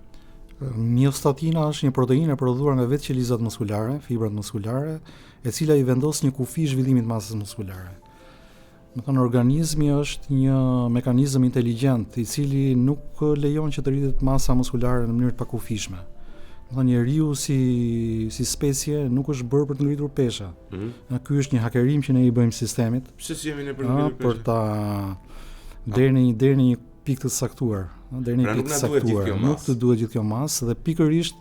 Miostatina është një proteinë e prodhuar nga vetë qelizat muskulare, fibrat muskulare, e cila i vendos një kufi zhvillimit masës muskulare. Më thënë, organizmi është një mekanizëm inteligjent i cili nuk lejon që të rritet masa muskulare në mënyrë të pakufishme. Më thënë, njeriu si specie nuk është bërë për të ngritur pesha. Ky është një hakerim që ne i bëjmë sistemit. Pse si jemi ne për të ngritur pesha? Për ta deri në një pikë të saktuar. Nuk të duhet gjithë kjo masë dhe pikërisht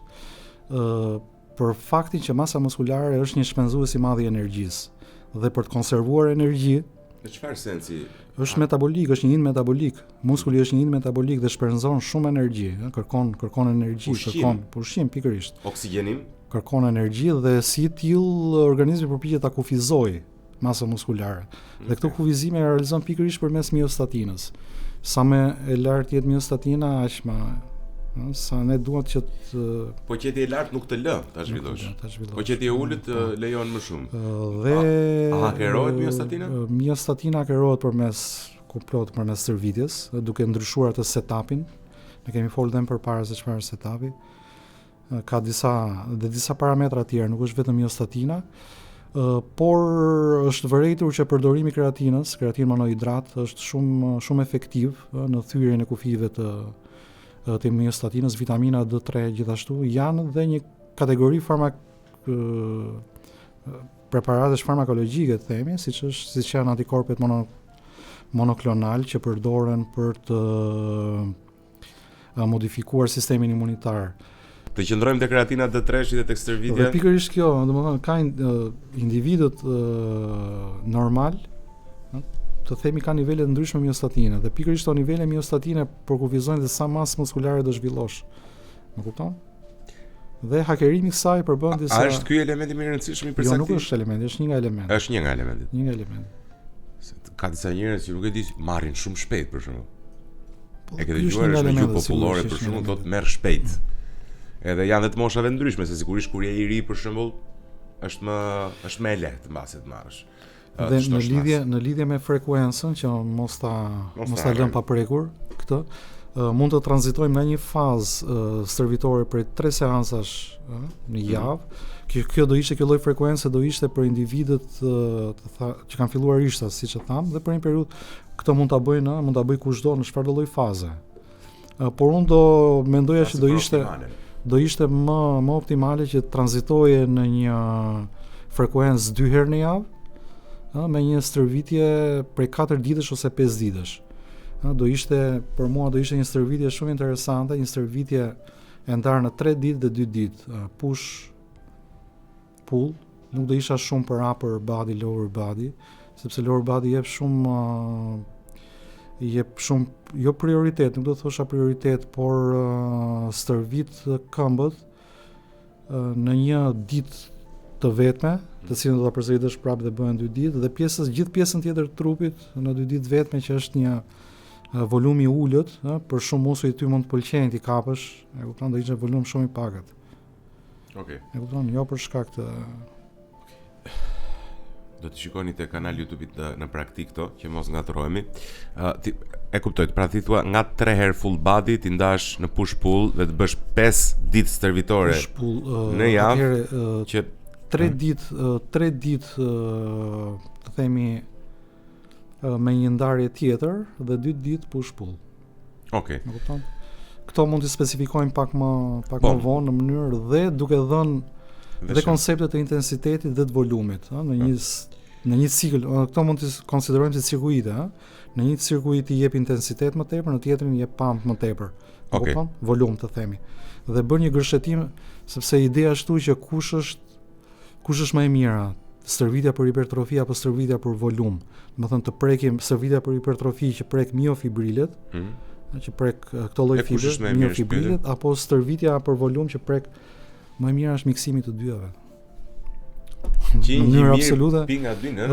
për faktin që masa muskulare është një shpenzues i madh i energjisë. Dhe për të konservuar energji, në çfarë sensi? Është metabolik, është një ind metabolik. Muskuli është një ind metabolik dhe shpenzon shumë energji, kërkon energji, kërkon pushim pikërisht. Oksigjenim? Kërkon energji dhe si tillë organizmi përpiqet ta kufizojë masën muskulare. Dhe këto kufizime e realizon pikërisht përmes miostatinës. Sa më e lartë jetë miostatina, aq më sa ne duhet që të po qeti e lartë nuk të lë ta zhvillosh. Po qeti e ulët lejon më shumë. Dhe hakerohet miostatina? Miostatina hakerohet përmes stërvitjes, duke ndryshuar atë setupin. Ne kemi folur edhe përpara se çfarë është setupi. Ka disa parametra të tjerë, nuk është vetëm miostatina. Por është vërejtur që përdorimi i kreatinës, kreatin monohidrat, është shumë efektiv në thyrjen e kufive të miostatinës. Vitamina D3 gjithashtu janë dhe një kategori preparatesh farmakologjike, themi, siç janë antikorpet monoklonal që përdoren për të modifikuar sistemin imunitar. Të qëndrojmë te kreatina D3 dhe tek stërvitja. Dhe pikërisht kjo, domethënë ka individët normal, të themi ka nivele të ndryshme miostatine dhe pikërisht to nivele miostatine përkufizojnë se sa masë muskulare do zhvillosh. Më kupton? Dhe hakerimi i kësaj përbën disa. A është ky elementi më i rëndësishëm i përcaktimit? Jo, nuk është elementi, është një nga elementet. Është një nga elementet. Një nga elementet. Ka disa njerëz që nuk e di, marrin shumë shpejt për shembull. E ke dëgjuar është një gjuhë popullore për shembull, thotë merr shpejt. Edhe janë dhe të moshave ndryshme, se sigurisht kur je i ri për shembull, është më e lehtë mbasi të marrësh. Dhe në lidhje me frekuencën që mos ta lëm pa prekur këtë, mund të tranzitojmë nga një fazë stërvitore për 3 seancash në javë. Kjo do ishte, kjo lloj frekuencë do ishte për individët që kanë filluar rishtas, siç e tham, dhe për një periudhë këtë mund ta bëj kushdo në çfarëdo lloj faze. Por unë do mendoja që do ishte më optimale që tranzitoje në një frekuencë 2 herë në javë, me një stërvitje prej 4 ditësh ose 5 ditësh. Për mua do ishte një stërvitje shumë interesante, një stërvitje e ndarë në 3 ditë dhe 2 ditë, push pull, nuk do isha shumë për upper body, lower body, sepse lower body jep shumë jo prioritet, nuk do thosha prioritet, por stërvit këmbët në një ditë të vetme, të cilën do ta përsëritësh prapë dhe bëhen 2 ditë, dhe gjithë pjesën tjetër të trupit në 2 ditë vetme, që është një volum i ulët, për shumë muskuj ty mund të pëlqejnë ti kapësh, e kupton, do ishte volum shumë i pakët. Okej. E kupton, jo për shkak të do të shikoni te kanali YouTube-it në praktik këto, që mos ngatrohemi. E kuptoj, pra ti thua nga 3 herë full body ti ndash në push pull dhe të bësh 5 ditë stërvitore në javë, që 3 ditë të themi me një ndarje tjetër dhe 2 ditë push pull. Okej. E kupton? Këto mund të specifikojmë pak më vonë në mënyrë dhe duke dhënë dhe konceptet e intensitetit dhe të volumit, në një cikël, këto mund të konsiderojmë si cirkuite, në një cirkuit i jep intensitet më tepër, në tjetrin i jep pump më tepër. Okej. Volum të themi. Dhe bën një gërshetim, sepse ideja është që kush është më e mira, stërvitja për hipertrofi apo stërvitja për volum. Domethënë të prekim stërvitja për hipertrofi që prek miofibrilet, që prek këto lloj fibre, miofibrilet, apo stërvitja për volum që prek më e mira është miksimi të dyave. Në mënyrë absolute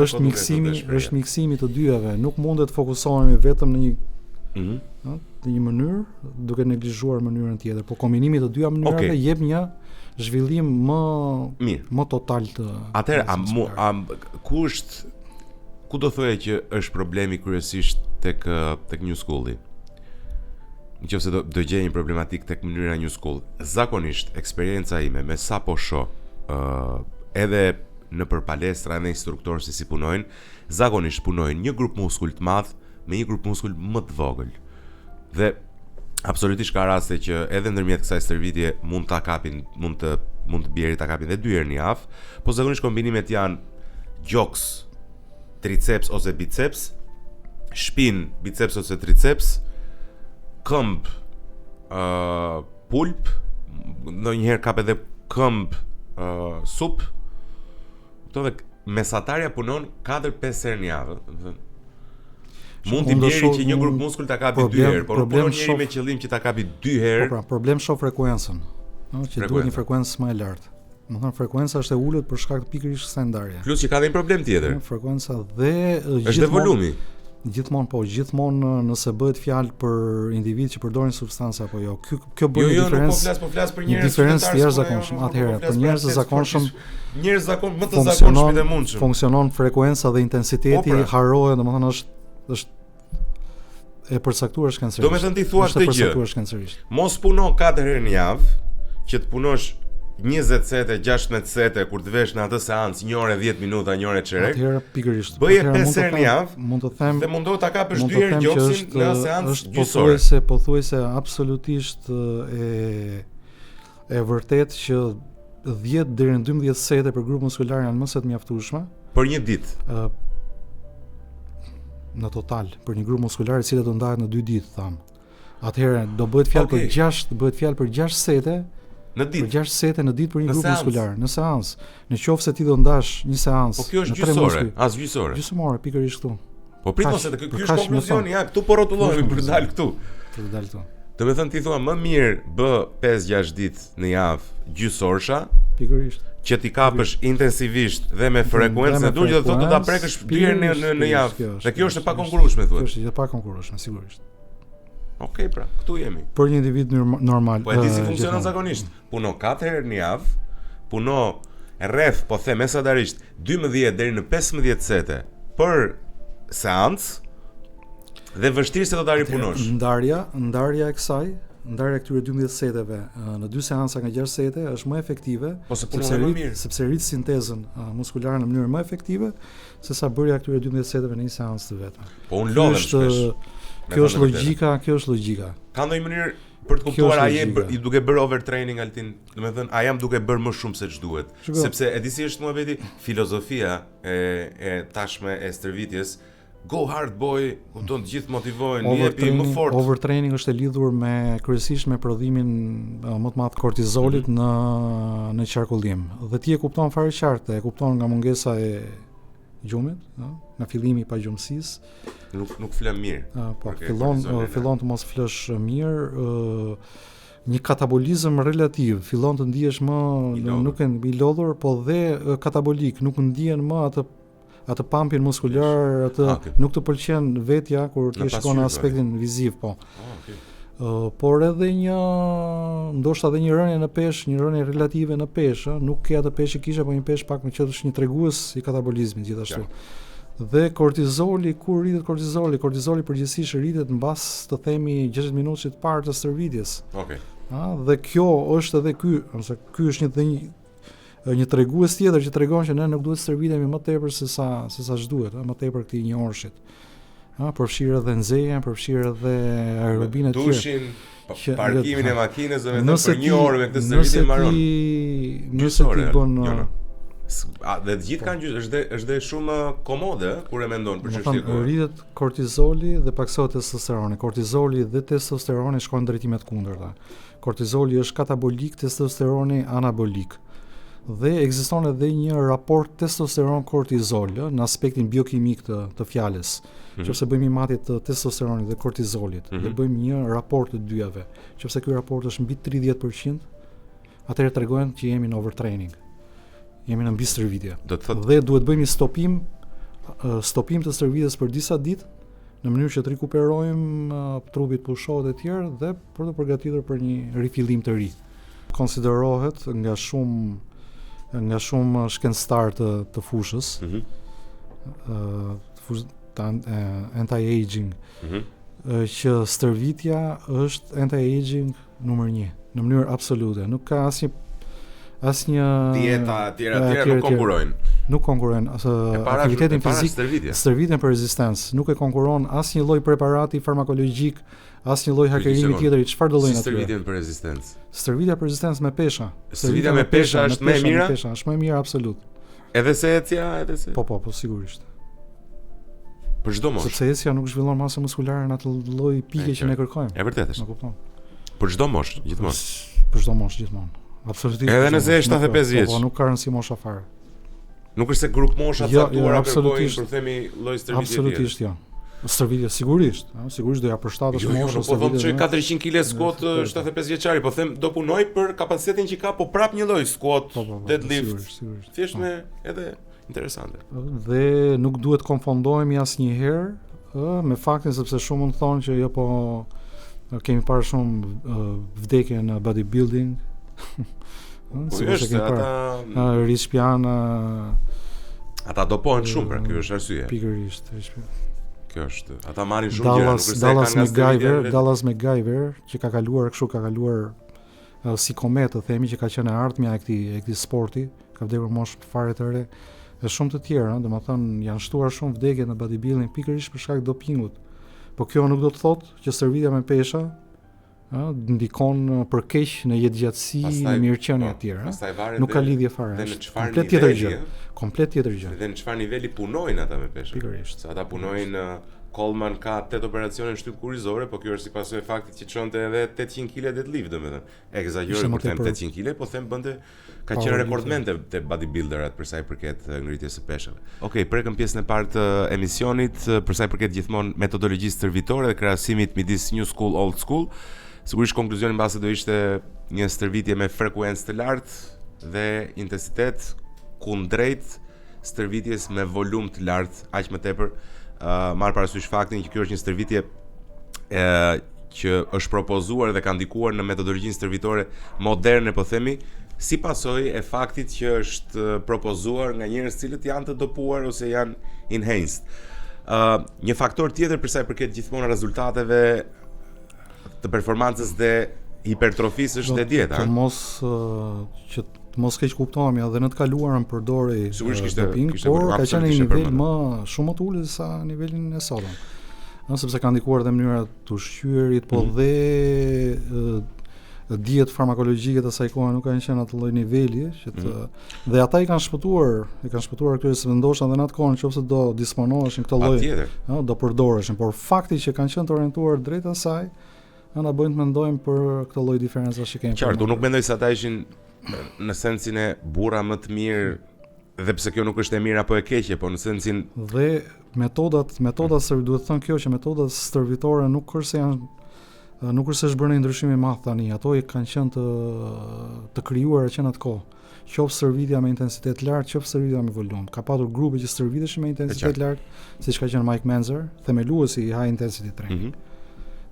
është miksimi të dyave, nuk mundet të fokusohemi vetëm në një mënyrë duke neglizhuar mënyrën tjetër, por kombinimi të dyja mënyrave jep një zhvillim më total të. Atëherë, ku do thoya që është problemi kryesisht tek New School-i? Nëse do gjej një problematik tek mënyra New School, zakonisht eksperienca ime me sa po shoh, edhe në për palestra dhe instruktorë si punojnë, zakonisht punojnë një grup muskull të madh me një grup muskull më të vogël. Dhe absolutisht ka raste që edhe ndërmjet kësaj stërvitje mund të bjerë ta kapin edhe 2 herë në javë, po zakonisht kombinimet janë gjoks, triceps ose biceps, shpinë, biceps ose triceps, këmb, pulp, ndonjëherë kap edhe këmb, sup. Dhe mesatarja punon 4-5 herë në javë. Mund të bjerë që një grup muskull ta kapi 2 herë, por punon njëri me qëllim që ta kapi 2 herë. Po pra, problem shoh frekuencën, që duhet një frekuencë më e lartë. Domethënë frekuenca është e ulët për shkak të pikërisht kësaj ndarje. Plus që ka dhe një problem tjetër. Frekuenca dhe është dhe volumi. Gjithmonë nëse bëhet fjalë për individ që përdorin substanca apo jo. Kjo bën diferencë. Po flas për njerëz të jashtëzakonshëm. Atëherë, për njerëz të zakonshëm, më të zakonshëm dhe mundshëm. Funksionon frekuenca dhe intensiteti harohet, domethënë është e përcaktuar shkencërisht. Domethënë ti thua këtë gjë. Mos puno 4 herë në javë, që të punosh 20 sete, 16 sete kur të vesh në atë seancë 1 orë 10 minuta, 1 orë çerek. Atëherë pikërisht. Bëje 5 herë në javë. Mund të them. Dhe mundohet ta kapësh 2 herë gjoksin në seancë gjysore. Pothuajse absolutisht e vërtet që 10 deri në 12 sete për grup muskular janë më se të mjaftueshme për një ditë. Në total për një grup muskular i cili do ndahet në 2 ditë, tham. Atëherë do bëhet fjalë për 6 sete. Në ditë. Për 6 sete në ditë për një grup muskular, në seancë. Nëse ti do ndash një seancë. Po kjo është gjysore, as gjysore. Gjysmore, pikërisht këtu. Po prit mos ky është konkluzioni, ja, këtu po rrotullohemi për të dalë këtu. Për të dalë këtu. Domethënë ti thua më mirë bë 5-6 ditë në javë gjysorsha, pikërisht. Që ti kapësh intensivisht dhe me frekuencë dur, që do thotë do ta prekësh 2 herë në javë. Dhe kjo është e pakonkurrueshme thuhet. Kjo është e pakonkurrueshme, sigurisht. Okej, pra, këtu jemi. Për një individ normal. Po e di si funksionon zakonisht. Puno 4 herë në javë, puno rreth, po them mesatarisht 12 deri në 15 sete për seancë dhe vështirë se do ta ripunosh. Ndarja e kësaj, ndarja e këtyre 12 seteve në 2 seanca nga 6 sete është më efektive, sepse rrit sintezën muskulare në mënyrë më efektive sesa bërja e këtyre 12 seteve në një seancë të vetme. Po unë lodhem shpesh. Kjo është logjika. Ka ndonjë mënyrë për të kuptuar a jem duke bërë overtraining altin, domethënë a jam duke bërë më shumë se ç'duhet, sepse e di si është muhabeti, filozofia e tashme e stërvitjes go hard boy, kupton të gjithë motivojnë, jepi më fort. Overtraining është e lidhur kryesisht me prodhimin më të madh kortizolit në qarkullim. Dhe ti e kupton fare qartë, e kupton nga mungesa e gjumit, nga fillimi i pagjumësisë. Nuk flen mirë. Po, fillon të mos flesh mirë, një katabolizëm relativ, fillon të ndihesh më nuk e i lodhur, po dhe katabolik, nuk ndihen më atë pumpin muskular, nuk të pëlqen vetja kur ti shkon në aspektin viziv, po. Por edhe ndoshta edhe një rënje në peshë, një rënje relative në peshë, nuk ke atë peshë që kishe, po një peshë pak më që është një tregues i katabolizmit gjithashtu. Dhe kortizoli, kur rritet kortizoli përgjithsisht rritet mbas të themi 60 minutësh të parë të stërvitjes. Dhe kjo është edhe ky është një tregues tjetër që tregon që ne nuk duhet të stërvitemi më tepër se sa ç'duhet, më tepër këtij një orshit. Përfshirë edhe nxehjen, përfshirë edhe aerobinë të tjera. Tushin, parkimin e makinës, domethënë për një orë me këtë stërvitje mbaron. Nëse ti bën dhe të gjithë kanë është dhe shumë komode kur e mendon për çështje kohë. Rritet kortizoli dhe paksohet testosteroni. Kortizoli dhe testosteroni shkojnë në drejtime të kundërta. Kortizoli është katabolik, testosteroni anabolik. Dhe ekziston edhe një raport testosteron-kortizol në aspektin biokimik të fjalës. Nëse bëjmë një matje të testosteronit dhe kortizolit, dhe bëjmë një raport të dyjave, nëse ky raport është mbi 30%, atëherë tregojnë që jemi në overtraining. Jemi në mbi stërvitje. Dhe duhet bëjmë një stopim të stërvitjes për disa ditë, në mënyrë që të rikuperojmë trupit pushohet e tjerë dhe për të përgatitur për një rifillim të ri. Konsiderohet nga shumë shkencëtar të fushës, anti-aging, që stërvitja është anti-aging numër 1, në mënyrë absolute. Nuk ka asnjë dieta tjera nuk konkurrojnë. Aktivitetin fizik, stërvitjen për rezistencë, nuk e konkuron asnjë lloj preparati farmakologjik, asnjë lloj hakerimi tjetër, çfarë do llojin aty. Stërvitjen për rezistencë. Stërvitja për rezistencë me pesha. Stërvitja me pesha është më e mira? Është më e mira absolut. Edhe se ecja, edhe se. Po, sigurisht. Për çdo moshë. Sepse ecja nuk zhvillon masë muskulare në atë lloj pike që ne kërkojmë. E vërtetë është. Më kupton. Për çdo moshë, gjithmonë. Për çdo moshë gjithmonë. Absolutisht. Edhe nëse është 75 vjeç. Po, nuk ka rëndësi mosha fare. Nuk është se grup mosha caktuara kërkojnë për themi lloj stërvitje. Absolutisht jo. Stërvitje sigurisht do ja përshtatësh moshën. Po them që 400 kg squat 75 vjeçari, po them do punoj për kapacitetin që ka, po prap një lloj squat, deadlift. Thjesht me edhe interesante. Dhe nuk duhet konfondohemi asnjëherë me faktin sepse shumë mund të thonë që jo, po kemi parë shumë vdekje në bodybuilding. Sigurisht ata Rispian ata dopohen shumë, pra kjo është arsye. Pikërisht. Kjo është. Ata marrin shumë gjëra, nuk është se kanë Dallas McGyver, që ka kaluar si komet, të themi, që ka qenë e ardhmja e këtij sporti, ka vdekur moshë fare të re, e shumë të tjerë, domethënë janë shtuar shumë vdekje në bodybuilding pikërisht për shkak të dopingut. Po kjo nuk do të thotë që stërvitja me pesha ndikon për keq në jetëgjatësi, në mirëqenie e tjera. Nuk ka lidhje fare. Komplet tjetër gjë. Dhe në çfarë niveli punojnë ata me peshë? Pikërisht. Ata punojnë Coleman ka 8 operacione në shtyp kurrizore, po kjo është si pasojë e faktit që çonte edhe 800 kg deadlift, domethënë. Egzagjeroj kur them 800 kg, po them ka qenë rekordmen te bodybuilderat për sa i përket ngritjes së peshave. Okej, prekëm pjesën e parë të emisionit për sa i përket gjithmonë metodologjisë stërvitore dhe krahasimit midis new school old school. Sigurisht konkluzioni mbase do ishte një stërvitje me frekuencë të lartë dhe intensitet kundrejt stërvitjes me volum të lartë, aq më tepër. Marr parasysh faktin që kjo është një stërvitje që është propozuar dhe ka ndikuar në metodologjinë stërvitore moderne, po themi, si pasojë e faktit që është propozuar nga njerëz cilët janë të dopuar ose janë enhanced. Një faktor tjetër për sa i përket gjithmonë rezultateve të performancës dhe hipertrofisë është dieta. Që mos keq kuptohemi, edhe në të kaluarën përdori doping, por ka qenë një nivel më shumë të ulët sa nivelin e sotëm. Sepse ka ndikuar edhe mënyra të ushqyerit, po dhe dijet farmakologjike të asaj kohe nuk kanë qenë atë lloj niveli që të dhe ata i kanë shpëtuar këtyre se ndoshta edhe në atë kohë nëse do disponoheshin këtë lloj, do përdoreshin, por fakti që kanë qenë të orientuar drejt asaj, na bëjnë të mendojmë për këtë lloj diferencash që kemi. Qartë, unë nuk mendoj se ata ishin në sensin e burra më të mirë, dhe pse kjo nuk është e mirë apo e keqe, po në sensin dhe metodat duhet thënë kjo që metodat stërvitore nuk është se është bërë një ndryshim i madh tani, ato i kanë qenë të krijuara që në atë kohë. Qoftë stërvitja me intensitet lart, qoftë stërvitja me volum. Ka patur grupe që stërviteshin me intensitet lart, siç ka qenë Mike Menzer, themeluesi i high intensity training.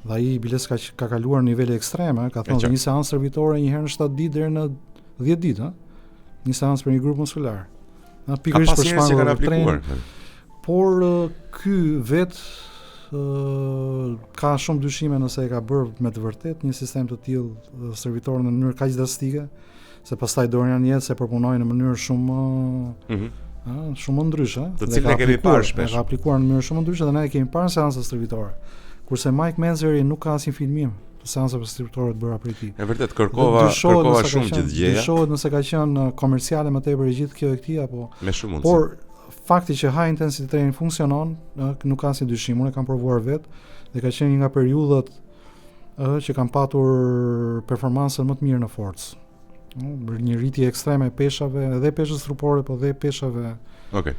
Dhe ai biles ka kaluar nivele ekstreme, ka thënë se një seancë stërvitore një herë në 7 ditë deri në 10 ditë, një seancë për një grup muskular. Pikërisht për shpallje që training. Por ky ka shumë dyshime nëse e ka bërë me të vërtet një sistem të tillë stërvitor në mënyrë kaq drastike, se pastaj Dorian Yates e përpunoi në mënyrë shumë ndryshe, të cilën e kemi parë shpesh. Ka aplikuar në mënyrë shumë ndryshe dhe ne e kemi parë seanca stërvitore. Kurse Mike Menzeri nuk ka asnjë filmim të seancave stërvitore të bëra prej tij. E vërtet kërkova shumë që të gjeja. Dyshohet nëse ka qenë komerciale më tepër e gjithë kjo e këtij apo me shumë mundësi. Por fakti që high intensity training funksionon, nuk ka asnjë dyshim, unë e kam provuar vetë dhe ka qenë një nga periudhat që kam patur performancën më të mirë në forcë. Një rritje ekstreme e peshave, edhe peshës trupore, po dhe peshave. Okej,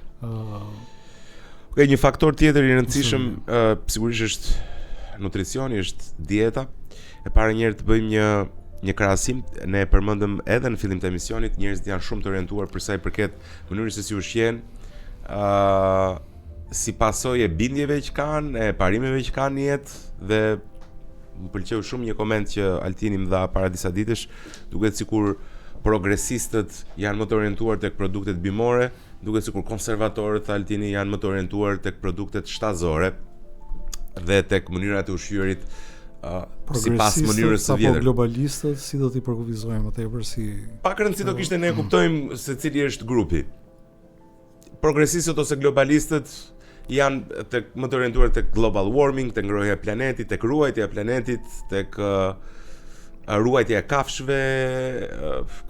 një faktor tjetër i rëndësishëm sigurisht është nutricioni, është dieta. E para njerë të bëjmë një krahasim, ne e përmendëm edhe në fillim të emisionit, njerëzit janë shumë të orientuar për sa i përket mënyrës se si ushqejnë, si pasojë e bindjeve që kanë, e parimeve që kanë në jetë, dhe më pëlqeu shumë një koment që Altini më dha para disa ditësh, duket sikur progresistët janë më të orientuar tek produktet bimore, duket sikur konservatorët, Altini, janë më të orientuar tek produktet shtazore dhe tek mënyrat e ushqyerit sipas mënyrës së vjetër. Apo globalistët, si do t'i përkufizojmë më tepër si pak rëndësi do kishte ne kuptojmë se cili është grupi. Progresistët ose globalistët janë më të orientuar tek global warming, tek ngrohja e planetit, tek ruajtja e planetit, tek ruajtja e kafshëve.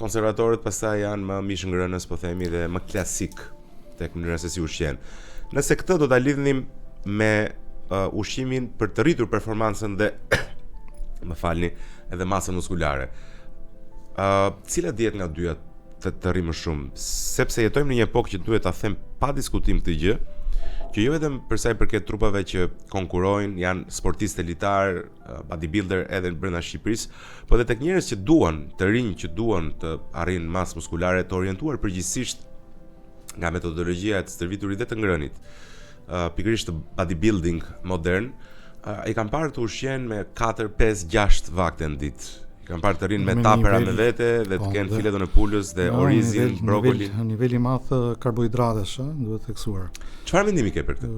Konservatorët pastaj janë më mishëngrënës, po themi, dhe më klasik tek mënyra se si ushqen. Nëse këtë do ta lidhnim me ushqimin për të rritur performancën dhe edhe masën muskulare, cilat diet nga dyja të rri më shumë, sepse jetojmë në një epokë që duhet ta them pa diskutim këtë gjë, që jo vetëm për sa i përket trupave që konkurrojnë, janë sportistë elitar, bodybuilder edhe brenda Shqipërisë, por edhe tek njerëz që duan të rinj, që duan të arrijnë masë muskulare, të orientuar përgjithsisht nga metodologjia e të stërviturit dhe të ngrënit, pikërisht të bodybuilding modern, i kanë parë të ushqejnë me 4, 5, 6 vakte në ditë. Kanë parë të rinë me tapera me vete dhe të kenë fileton e pulës dhe orizin, brokolin. Niveli i madh karbohidratesh, duhet theksuar. Çfarë mendimi ke për këtë?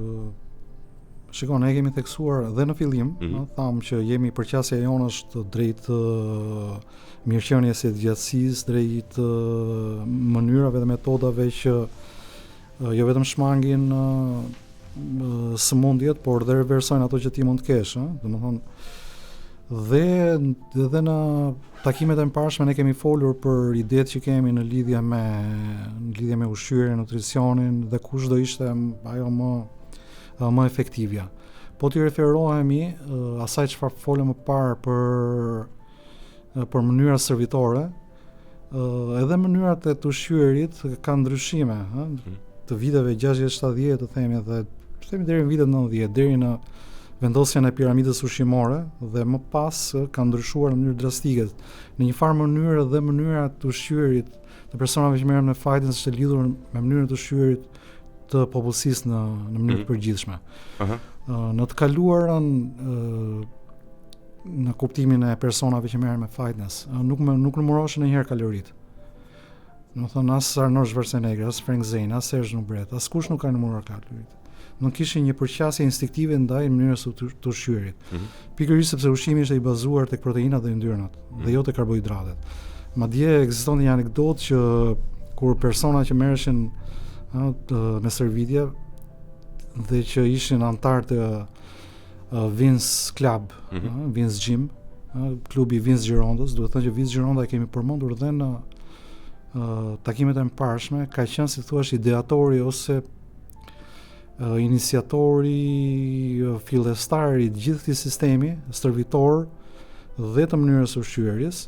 Shikon, ne kemi theksuar dhe në fillim, thamë që jemi përqasja jonë është drejt mirëqenies së gjatësisë, drejt mënyrave dhe metodave që jo vetëm shmangin sëmundjet, por dhe reversojnë ato që ti mund të kesh, domethënë. Dhe në takimet e mëparshme ne kemi folur për idetë që kemi në lidhje me ushqyerjen, nutricionin dhe kush do ishte ajo më efektivja. Po t'i referohemi asaj çfarë folëm më parë për mënyra servitore, edhe mënyrat e të ushqyerit kanë ndryshime, të viteve 60-70, të themi, dhe deri në vitet 90, deri në vendosjen e piramidës ushqimore, dhe më pas kanë ndryshuar në mënyrë drastike. Në një farë mënyrë dhe mënyrat të ushqyerit të personave që merren me fitness është e lidhur me mënyrën e ushqyerit të popullsisë në mënyrë të përgjithshme. Në të kaluarën, në kuptimin e personave që merren me fitness, nuk numëroshin ndonjëherë kaloritë. Domethënë as Arnold Schwarzenegger, as Frank Zane, as Serge Nubret, askush nuk ka numëruar kaloritë. Nuk kishin një përqasje instinktive ndaj mënyrës të ushqyerit. Pikërisht sepse ushqimi është i bazuar tek proteinat dhe yndyrnat, dhe jo tek karbohidratet. Madje ekziston një anekdotë që kur persona që merreshin me stërvitje dhe që ishin antar të Vince Club, Vince Gym, klubi i Vince Girondës, duhet thënë që Vince Gironda e kemi përmendur dhe në takimet e mëparshme, ka qenë si thua ideatori ose iniciatori, fillestari të gjithë këtij sistemi stërvitor dhe të mënyrës ushqyerjes,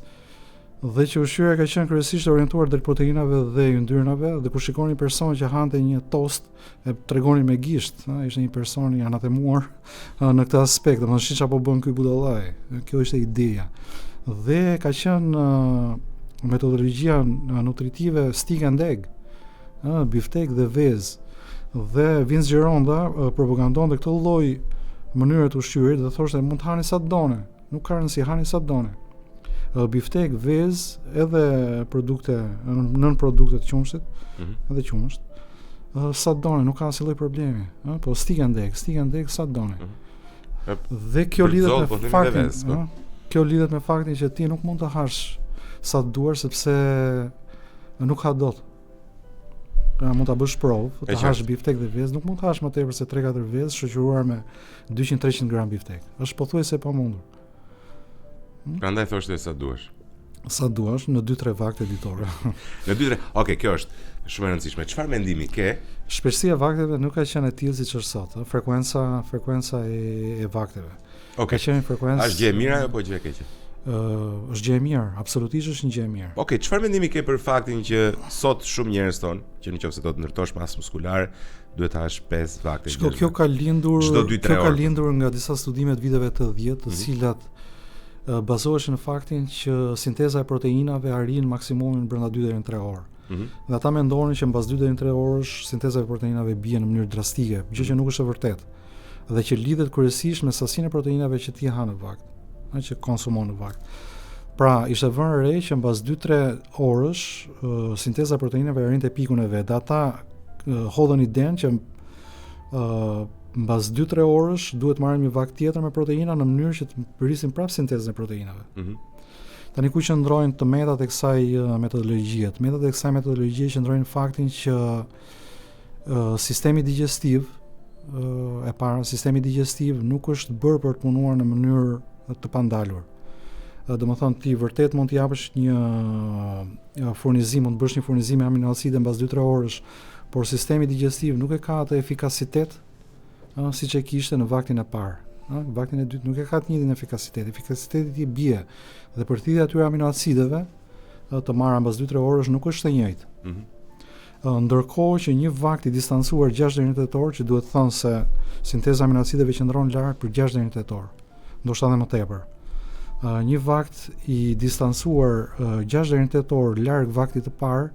dhe që ushqyerja ka qenë kryesisht orientuar drejt proteinave dhe yndyrnave, dhe kur shikoni person që hante një tost e tregonin me gisht, ishte një person i anatemuar në këtë aspekt, domethënë shiç apo bën ky budallaj. Kjo ishte ideja. Dhe ka qenë metodologjia nutritive stick and egg, biftek dhe vezë. Dhe Vince Gironda propagandonte këtë lloj mënyre të ushqyerit dhe thoshte mund të hani sa done, nuk ka rëndësi, hani sa done. Biftek, vezë, edhe produkte, nën produkte të qumshit, edhe qumësht, sa done, nuk ka asnjë lloj problemi, po stick and egg sa done. Dhe kjo lidhet me faktin, kjo lidhet me faktin që ti nuk mund të hash sa të duar sepse nuk ha dot. Mund ta bësh provë, të hash biftek dhe vezë, nuk mund të hash më tepër se 3-4 vezë shoqëruar me 200-300 gram biftek. Është pothuajse e pamundur. Prandaj thoshte sa duash. Sa duash në 2-3 vakte ditore. Në 2-3. Okej, kjo është shumë e rëndësishme. Çfarë mendimi ke? Shpeshësia e vakteve nuk ka qenë e tillë siç është sot, frekuenca e vakteve. Ka qenë frekuencë. Është gjë e mirë apo gjë e keqe? Është gjë e mirë, absolutisht është një gjë e mirë. Okej, çfarë mendimi ke për faktin që sot shumë njerëz thonë që nëse do të ndërtosh masë muskulare, duhet të hash 5 vakte. Shko, kjo ka lindur nga disa studime të viteve të 10, të cilat bazoheshin në faktin që sinteza e proteinave arrin maksimumin brenda 2 deri në 3 orë. Dhe ata mendonin që mbas 2 deri në 3 orësh sinteza e proteinave bie në mënyrë drastike, gjë që nuk është e vërtetë, dhe që lidhet kryesisht me sasinë e proteinave që ti ha në vakt, që konsumon në vakt. Pra, ishte vënë re që mbas 2-3 orësh sinteza e proteinave arrinte pikun e vet. Ata hodhën idenë që mbas 2-3 orësh duhet marrim një vakt tjetër me proteina në mënyrë që të rrisin prapë sintezën e proteinave. Tani ku qëndrojnë të metat e kësaj metodologjie? Metat e kësaj metodologjie qëndrojnë në faktin që sistemi digestiv sistemi digestiv nuk është bërë për të punuar në mënyrë të pandalur. Domethënë ti vërtet mund të japësh një furnizim, mund të bësh një furnizim me aminoacide mbas 2-3 orësh, por sistemi digestiv nuk e ka atë efikasitet siç e kishte në vaktin e parë. Vaktin e dytë nuk e ka të njëjtin efikasitet. Efikasiteti i bie dhe përthithja e atyre aminoacideve të marra mbas 2-3 orësh nuk është e njëjtë. Ndërkohë që një vakt i distancuar 6 deri në 8 orë, që duhet thënë se sinteza e aminoacideve qëndron larg për 6 deri në 8 orë, ndoshta edhe më tepër. Një vakt i distancuar 6 deri në 8 orë larg vaktit të parë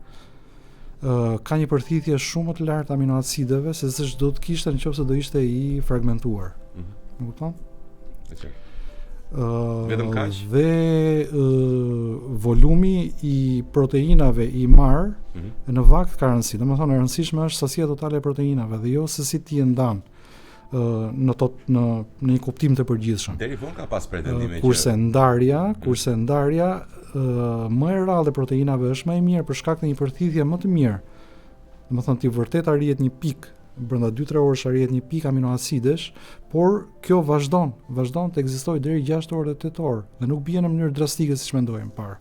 ka një përthithje shumë më të lartë aminoacideve se ç'do të kishte nëse do ishte i fragmentuar. Më kupton? Vetëm kaq. Dhe volumi i proteinave i marr në vakt ka rëndësi. Domethënë e rëndësishme është sasia totale e proteinave dhe jo se si ti e ndan në një kuptim të përgjithshëm. Deri vonë ka pas pretendime kurse ndarja më e rrallë e proteinave është më e mirë për shkak të një përthithje më të mirë. Domethënë ti vërtet arrihet një pik brenda 2-3 orësh arrihet një pik aminoacidesh, por kjo vazhdon të ekzistojë deri 6 orë dhe 8 orë dhe nuk bie në mënyrë drastike siç mendojmë parë.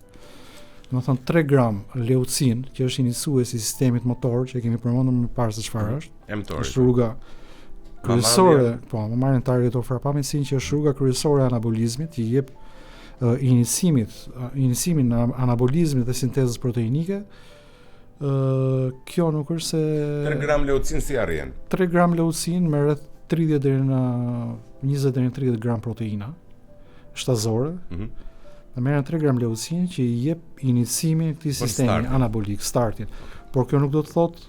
Domethënë 3 gram leucin, që është iniciuesi i sistemit motor, që e kemi përmendur më parë se çfarë është. Është rruga kryesore, po, më marrin target of frapamicin, që është rruga kryesore e anabolizmit, që jep iniciimin në anabolizmit dhe sintezës proteinike. Kjo nuk është se 3 gram leucin si arrin. 3 gram leucin me rreth 30 deri në 20 deri në 30 gram proteina shtazore. Dhe merren 3 gram leucin që i jep iniciimin e këtij sistemi anabolik, startin. Por kjo nuk do të thotë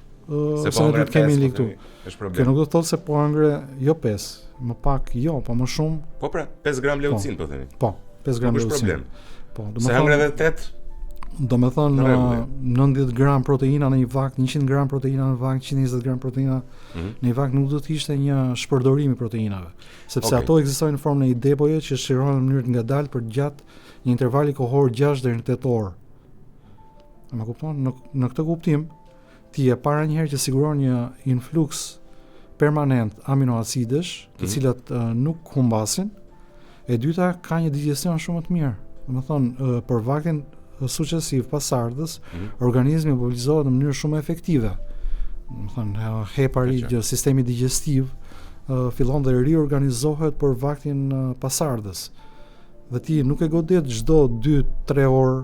se po do të kemi liktu. Kjo nuk do të thotë se po hëngre jo 5, më pak jo, po më shumë. Po pra, 5 gram leucin po theni. Po, 5 gram leucin. Problem. Po, se hëngre edhe 8. Do me thonë 90 gram proteina në një vakt, 100 gram proteina në vakt, 120 gram proteina në një vakt, nuk do të ishte një shpërdorim i proteinave, sepse ato ekzistojnë në formën e idepoje që shirohen në mënyrë ngadalë për gjatë një intervali kohor 6 deri në 8 orë. Më kupton? Në këtë kuptim, ti e para një herë që siguron një influks permanent aminoacidesh, të cilat nuk humbasin, E dyta, ka një digestion shumë të mirë. Domethënë, për vaktin succesiv pas ardhës, organizmi mobilizohet në mënyrë shumë efektive. Domethënë, hepari, sistemi digestiv fillon dhe riorganizohet për vaktin pas ardhës. Dhe ti nuk e godet çdo 2-3 orë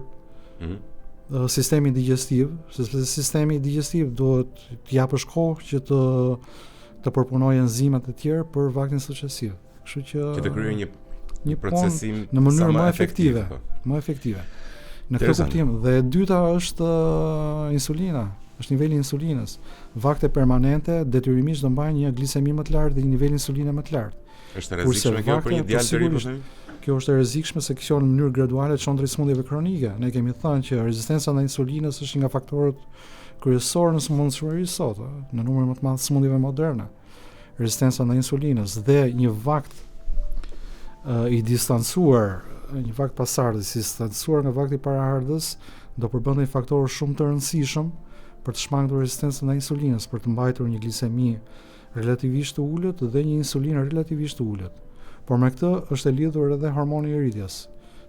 sistemi digestiv, sepse sistemi digestiv duhet të japësh kohë që të përpunojë enzimat e tjerë për vaktin succesiv. Kështu që të krijojë një procesim në mënyrë më efektive, më efektive. Në këtë kuptim. Dhe e dyta është insulina, është niveli i insulinës. Vakte permanente detyrimisht do mbajnë një glisemi më të lartë dhe një nivel insuline më të lartë. Është rrezikshme kjo për një djalë të ri, po themi? Kjo është e rrezikshme se kjo në mënyrë graduale çon drejt sëmundjeve kronike. Ne kemi thënë që rezistenca ndaj insulinës është një nga faktorët kryesorë në sëmundshmëri sot, në numër më të madh të sëmundjeve moderne. Rezistenca ndaj insulinës dhe një vakt i distancuar, një vakt pasardhës i distancuar nga vakti paraardhës do përbënte një faktor shumë të rëndësishëm për të shmangur rezistencën ndaj insulinës, për të mbajtur një glisemi relativisht të ulët dhe një insulinë relativisht të ulët. Por me këtë është e lidhur edhe hormoni i rritjes.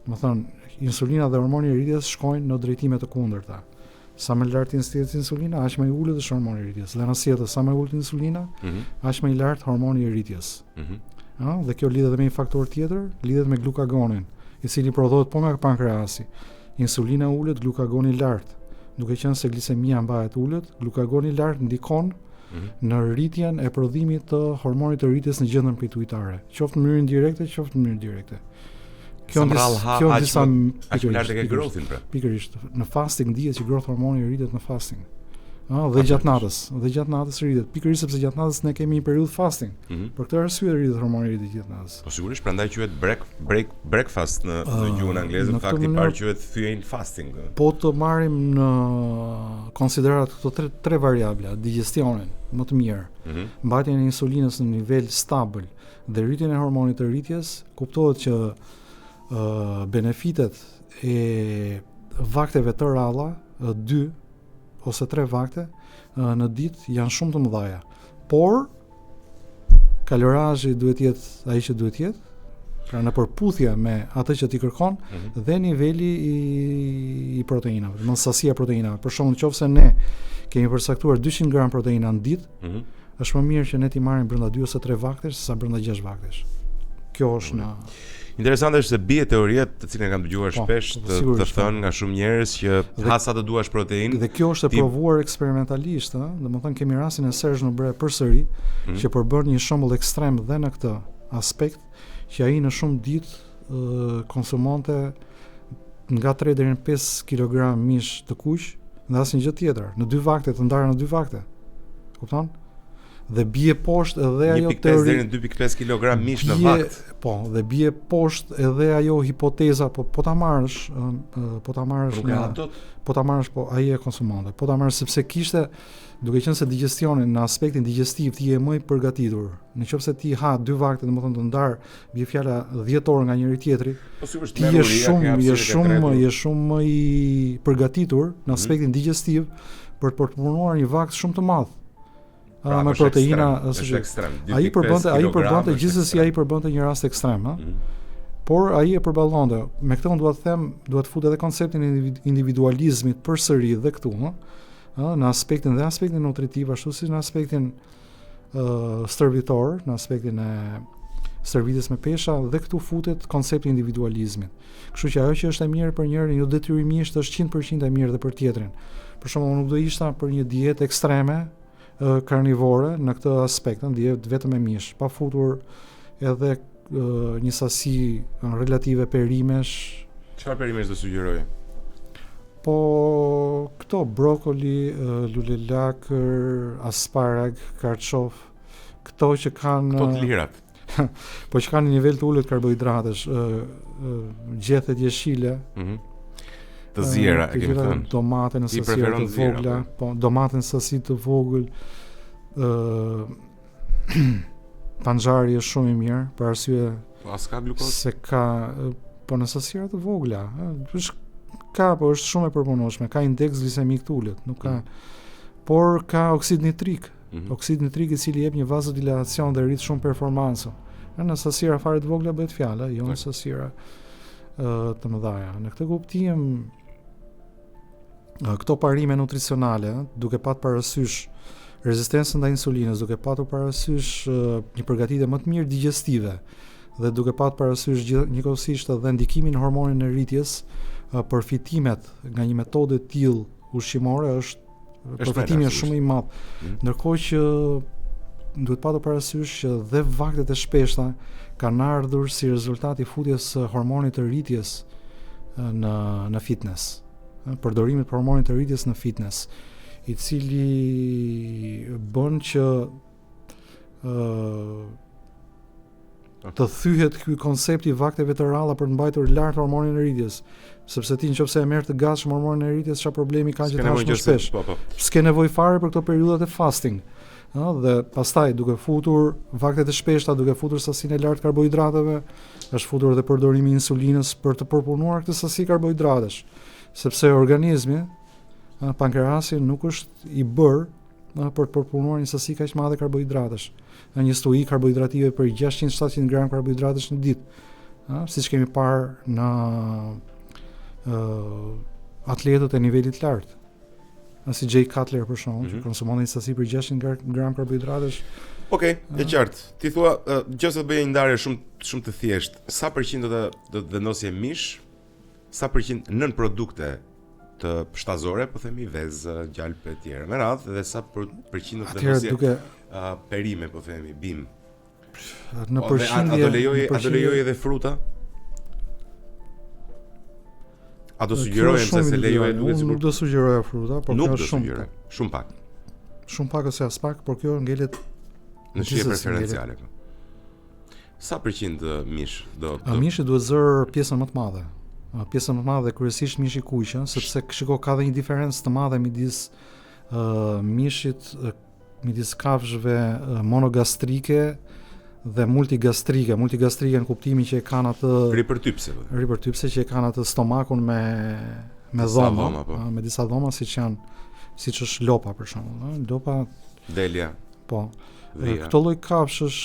Domethënë, insulina dhe hormoni i rritjes shkojnë në drejtime të kundërta. Sa më lart intensiteti i insulina, aq më i ulët është hormoni i rritjes. Dhe nëse sa më ulët insulina, aq më i lartë hormoni i rritjes. Dhe kjo lidhet me një faktor tjetër, lidhet me glukagonin, i cili prodhohet po nga pankreasi. Insulina ulët, glukagoni lart. Duke qenë se glisemia mbahet ulët, glukagoni lart ndikon në rritjen e prodhimit të hormonit të rritjes në gjendën pituitare, qoftë në mënyrë indirekte, qoftë në mënyrë direkte. Kjo disa pikërisht në fasting dihet që growth hormoni rritet në fasting. Dhe gjatë natës rritet, pikërisht sepse gjatë natës ne kemi një periudhë fasting. Për këtë arsye rritet hormoni i rritjes gjatë natës. Po sigurisht, prandaj quhet breakfast në gjuhën angleze, në fakt i parë quhet thyejn fasting. Po të marrim në konsiderat këto tre variabla, digestionin më të mirë, mbajtjen e insulinës në nivel stabil dhe rritjen e hormonit të rritjes, kuptohet që benefitet e vakteve të ralla, 2 ose 3 vakte në ditë janë shumë të mëdha. Por kalorazhi duhet jetë ai që duhet jetë, pra në përputhje me atë që ti kërkon dhe niveli i proteinave, domethënë sasia e proteinave. Për shembull, nëse ne kemi përcaktuar 200 gram proteina në ditë, është më mirë që ne ti marrim brenda 2 ose 3 vaktesh sesa brenda 6 vaktesh. Kjo është në Interesante është se bie teoria të cilën kam dëgjuar shpesh të thënë nga shumë njerëz që ha sa të duash protein. Dhe kjo është e provuar eksperimentalisht, domethënë kemi rastin e Serge Nubre përsëri që përbën një shembull ekstrem dhe në këtë aspekt, që ai në shumë ditë konsumonte nga 3 deri në 5 kg mish të kuq dhe asnjë gjë tjetër, në 2 vakte të ndara në 2 vakte. Kupton? Dhe bie poshtë edhe ajo teori 1.5 deri në 2.5 kg mish në vakt. Po, dhe bie poshtë edhe ajo hipoteza, po ta marrësh, po ai e konsumonte. Po ta marrësh sepse kishte, duke qenë se digestioni në aspektin digestiv ti je më i përgatitur. Nëse ti ha 2 vakte, domethënë të ndar, bie fjala 10 orë nga njëri tjetri. Po sigurisht je shumë më i përgatitur në aspektin digestiv për të punuar një vakt shumë të madh. Me proteina është ekstrem. Ai përbënte gjithsesi ai përbënte një rast ekstrem, por ai e përballonte. Me këtë unë dua të them, dua të fut edhe konceptin e individualizmit përsëri dhe këtu, në aspektin nutritiv, ashtu si në aspektin stërvitor, në aspektin e stërvitjes me pesha, dhe këtu futet koncepti i individualizmit. Kështu që ajo që është e mirë për njërin, jo detyrimisht është 100% e mirë dhe për tjetrin. Për shembull, unë nuk do ishta për një dietë ekstreme karnivore në këtë aspekt, dietë vetëm me mish, pa futur edhe një sasi relative perimesh. Çfarë perimesh do sugjeroje? Po këto brokoli, lulelakër, asparag, karçof, këto që kanë këto të lirat. Po që kanë një nivel të ulët karbohidratesh, gjethet jeshile. Të zjera, e kemi thënë. Domate në sasi të vogla, po domate në sasi të vogël. Panxhari është shumë i mirë për arsye s'ka glukozë. Se ka po në sasi të vogla, po është shumë e përpunueshme, ka indeks glikemik të ulët, nuk ka, por ka oksid nitrik. Oksid nitrik i cili jep një vasodilatacion dhe rrit shumë performancën. Në sasira fare të vogla bëhet fjala, jo në sasira të mëdha. Në këtë kuptim këto parime nutricionale, duke patur parasysh rezistencën ndaj insulinës, duke patur parasysh një përgatitje më të mirë digjestive dhe duke patur parasysh njëkohësisht edhe ndikimin e hormonin e rritjes, përfitimet nga një metodë e tillë ushqimore përfitimi është shumë i madh. Ndërkohë që duhet patur parasysh që dhe vaktet e shpeshta kanë ardhur si rezultat i futjes së hormonit të rritjes në fitness. Përdorimit të hormonit të rritjes në fitness, i cili bën që të thyhet ky koncepti i vakteve të rralla për të mbajtur lart hormonin e rritjes, sepse ti nëse e merr të gatshëm hormonin e rritjes, çfarë problemi ka që të hash më shpesh? S'ke nevojë fare për këto periudhat e fasting. Dhe pastaj duke futur vaktet e shpeshta, duke futur sasinë e lartë karbohidrateve, është futur edhe përdorimi i insulinës për të përpunuar këtë sasi karbohidratesh, sepse organizmi, pankreasi nuk është i bërë për të përpunuar një sasi kaq madhe karbohidratesh. Një stoi karbohidrative për 600-700 gram karbohidratesh në ditë, siç kemi parë në atletët e nivelit lartë. Si Jay Cutler për shembull, që konsumon një sasi për 600 gram karbohidratesh. Okej, e qartë. Ti thua, nëse të bëjë një ndarje shumë të thjeshtë, sa përqind do të vendosje mish, sa përqind nën produkte të shtazore, po themi vezë, gjalpë e tjera me radhë, dhe sa përqind do të vendosje perime, po themi, bim. Në përqindje, a do lejoj edhe fruta? A do sugjerojmë se lejoj duhet sikur? Nuk do sugjeroja fruta, por nuk do sugjeroj. Shumë pak. Shumë pak ose as pak, por kjo ngelet në shije preferenciale. Sa përqind mish do? Mishi duhet zër pjesën më të madhe. Pjesën më të madhe kryesisht mishi kuq, sepse shiko ka dhe një diferencë të madhe midis mishit, midis kafshëve monogastrike dhe multigastrike. Multigastrike në kuptimin që e kanë atë ripërtypse që e kanë atë stomakun me dhoma, me disa dhoma siç është lopa për shembull, lopa, delia. Po. Këto lloj kafshësh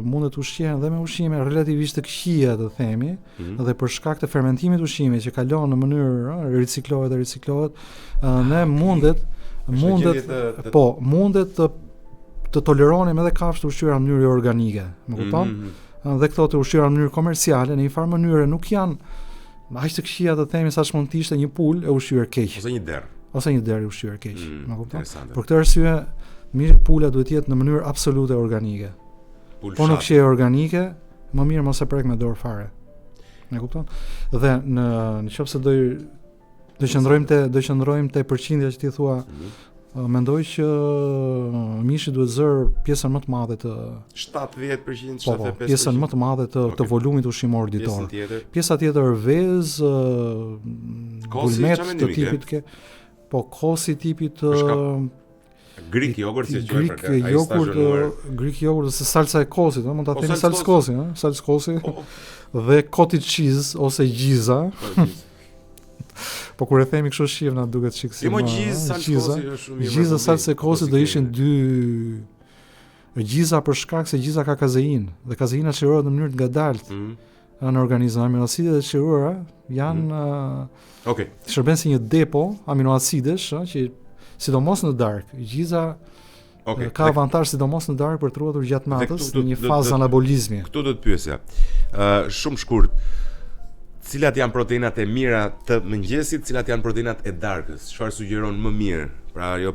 mundet ushqehen dhe me ushqime relativisht të këqija, të themi, dhe për shkak të fermentimit të ushqimit që kalon në mënyrë riciklohet, ne mundet të toleronim edhe kafshë të ushqyera në mënyrë organike, më kupton? Dhe këto të ushqyera në mënyrë komerciale, në një farë mënyrë nuk janë aq të këqija, të themi, sa mund të ishte një pul e ushqyer keq. Ose një derë i ushqyer keq, më kupton? Për këtë arsye, pula duhet jetë në mënyrë absolute organike. Po nuk që e organike, më mirë mos e prek me dorë fare. Më kupton? Dhe nëse do qëndrojmë te përqindja që ti thua, mendoj që mishi duhet zër pjesën më të madhe të 70%, 75%. Pjesën më të madhe të volumit ushqimor ditor. Pjesa tjetër vezë, bulmet të tipit ke, po kosi tipit Greek yogurt, Greek yogurt ose salsa e kosit, mund ta themi salsa kosi, dhe cottage cheese ose gjiza. Po kur e themi kështu shif na duket çik si gjiza salsa e kosit do ishin dy gjiza për shkak se gjiza ka kazeinë dhe kazeina çlirohet në mënyrë të ngadaltë në organizëm. Aminoacidet e çliruara janë shërben si një depo aminoacidesh që sidomos në darkë, gjiza ka avantazh sidomos në darkë për të ruetur gjatë natës në një fazë anabolizmi. Këtu do të pyesja. Shumë shkurt. Cilat janë proteinat e mira të mëngjesit, cilat janë proteinat e darkës? Çfarë sugjeron më mirë? Pra ajo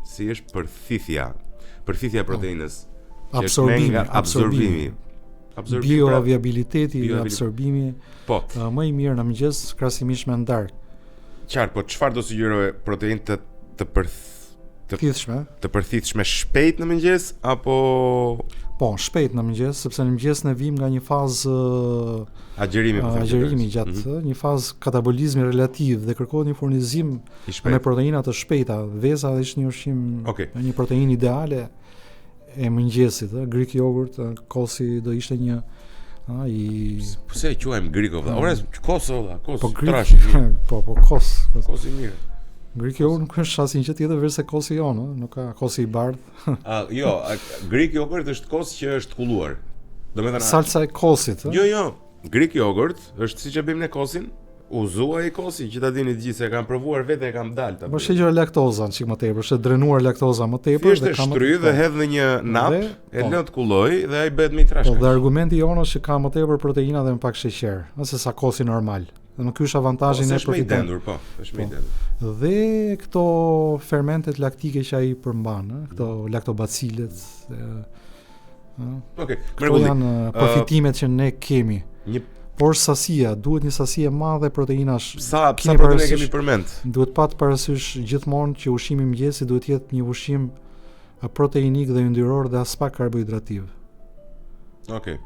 si është përthithja e proteinës? Absorbimi. Bioavailabiliteti, absorbimi. Po. Më i mirë në mëngjes krahasimisht me darkë. Qartë, po çfarë do sugjeroje protein të përthithshme shpejt në mëngjes apo shpejt në mëngjes, sepse në mëngjes ne vim nga një fazë agjerimi gjatë, një fazë katabolizmi relativ dhe kërkohet një furnizim me proteina të shpejta. Veza është një ushqim, një proteinë ideale e mëngjesit, Greek yogurt, kosi do ishte një Po se e quajmë Greek of the... Ora, koso, trash. Po, kos i mirë. Greek yogurt nuk është asnjë gjë tjetër veçse kosi jonë, nuk ka kosi i bardh. Jo, Greek yogurt është kos që është kulluar. Domethënë Salsa e kosit, ë? Jo. Greek yogurt është siç e bëjmë ne kosin, uzua i kosi, që ta dini të gjithë se e kanë provuar vetë e kanë dalë. Po shigjë laktoza çik më tepër, është drenuar laktoza më tepër dhe ka shtry dhe hedh në një nap, e lë të kulloj dhe ai bëhet më i trashëg. Po dhe argumenti jonë është që ka më tepër proteina dhe më pak sheqer, ose sa kosi normal. Dhe nuk ky është avantazhi ne për të dendur, është më i dendur. Dhe këto fermentet laktike që ai përmban, këto laktobacilet, Okej, këto janë përfitimet që ne kemi. Por sasia, duhet një sasi e madhe proteinash. Sa proteina kemi përmend? Duhet pat parasysh gjithmonë që ushqimi i mëngjesit duhet të jetë një ushqim proteinik dhe yndyror dhe as pak karbohidrativ. Okej.